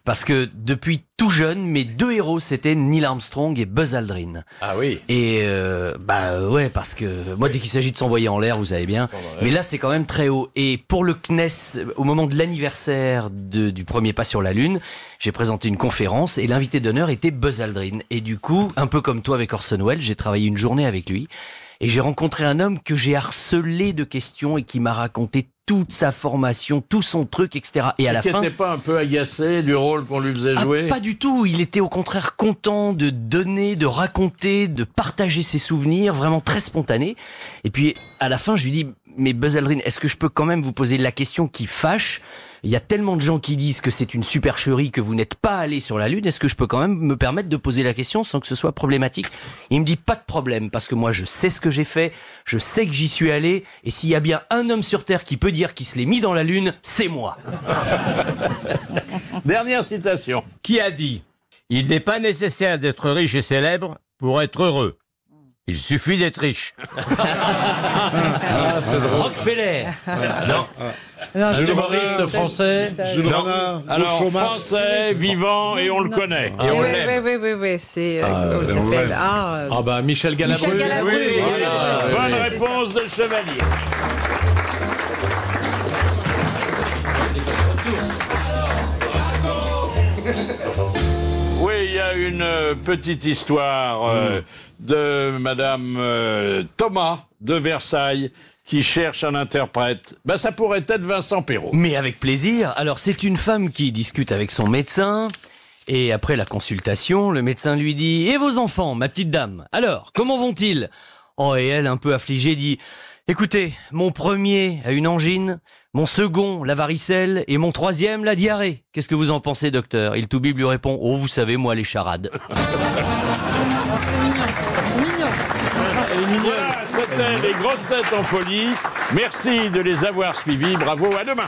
Parce que depuis tout jeune, mes deux héros, c'était Neil Armstrong et Buzz Aldrin. Ah oui. Et ouais, parce que moi, dès qu'il s'agit de s'envoyer en l'air, vous savez bien. Mais là, c'est quand même très haut. Et pour le CNES, au moment de l'anniversaire du premier pas sur la Lune, j'ai présenté une conférence et l'invité d'honneur était Buzz Aldrin. Et du coup, un peu comme toi avec Orson Welles, j'ai travaillé une journée avec lui. Et j'ai rencontré un homme que j'ai harcelé de questions et qui m'a raconté toute sa formation, tout son truc, etc. Et à la fin... n'était pas un peu agacé du rôle qu'on lui faisait jouer? Pas du tout. Il était au contraire content de donner, de raconter, de partager ses souvenirs, vraiment très spontané. Et puis, à la fin, je lui dis, mais Buzz Aldrin, est-ce que je peux quand même vous poser la question qui fâche? Il y a tellement de gens qui disent que c'est une supercherie, que vous n'êtes pas allé sur la Lune. Est-ce que je peux quand même me permettre de poser la question sans que ce soit problématique? Il me dit pas de problème, parce que moi je sais ce que j'ai fait, je sais que j'y suis allé, et s'il y a bien un homme sur Terre qui peut dire qu'il se l'est mis dans la Lune, c'est moi. Dernière citation. Qui a dit « Il n'est pas nécessaire d'être riche et célèbre pour être heureux. Il suffit d'être riche. » C'est drôle. Rockefeller. Non. Un humoriste français. Alors, français, vivant, et on le connaît. Oui, c'est... comment il s'appelle? Michel Galabru. Michel Galabru. Oui, Voilà. bonne réponse de Chevalier. Oui, il y a une petite histoire de Madame Thomas de Versailles qui cherche un interprète. Ça pourrait être Vincent Perrault. Mais avec plaisir. Alors, c'est une femme qui discute avec son médecin. Et après la consultation, le médecin lui dit « Et vos enfants, ma petite dame? Alors, comment vont-ils » Oh, et elle, un peu affligée, dit « Écoutez, mon premier a une angine, mon second la varicelle et mon troisième la diarrhée. Qu'est-ce que vous en pensez, docteur ?» Et le toubib lui répond « Oh, vous savez, moi, les charades. » Voilà, c'était les grosses têtes en folie. Merci de les avoir suivis. Bravo, à demain.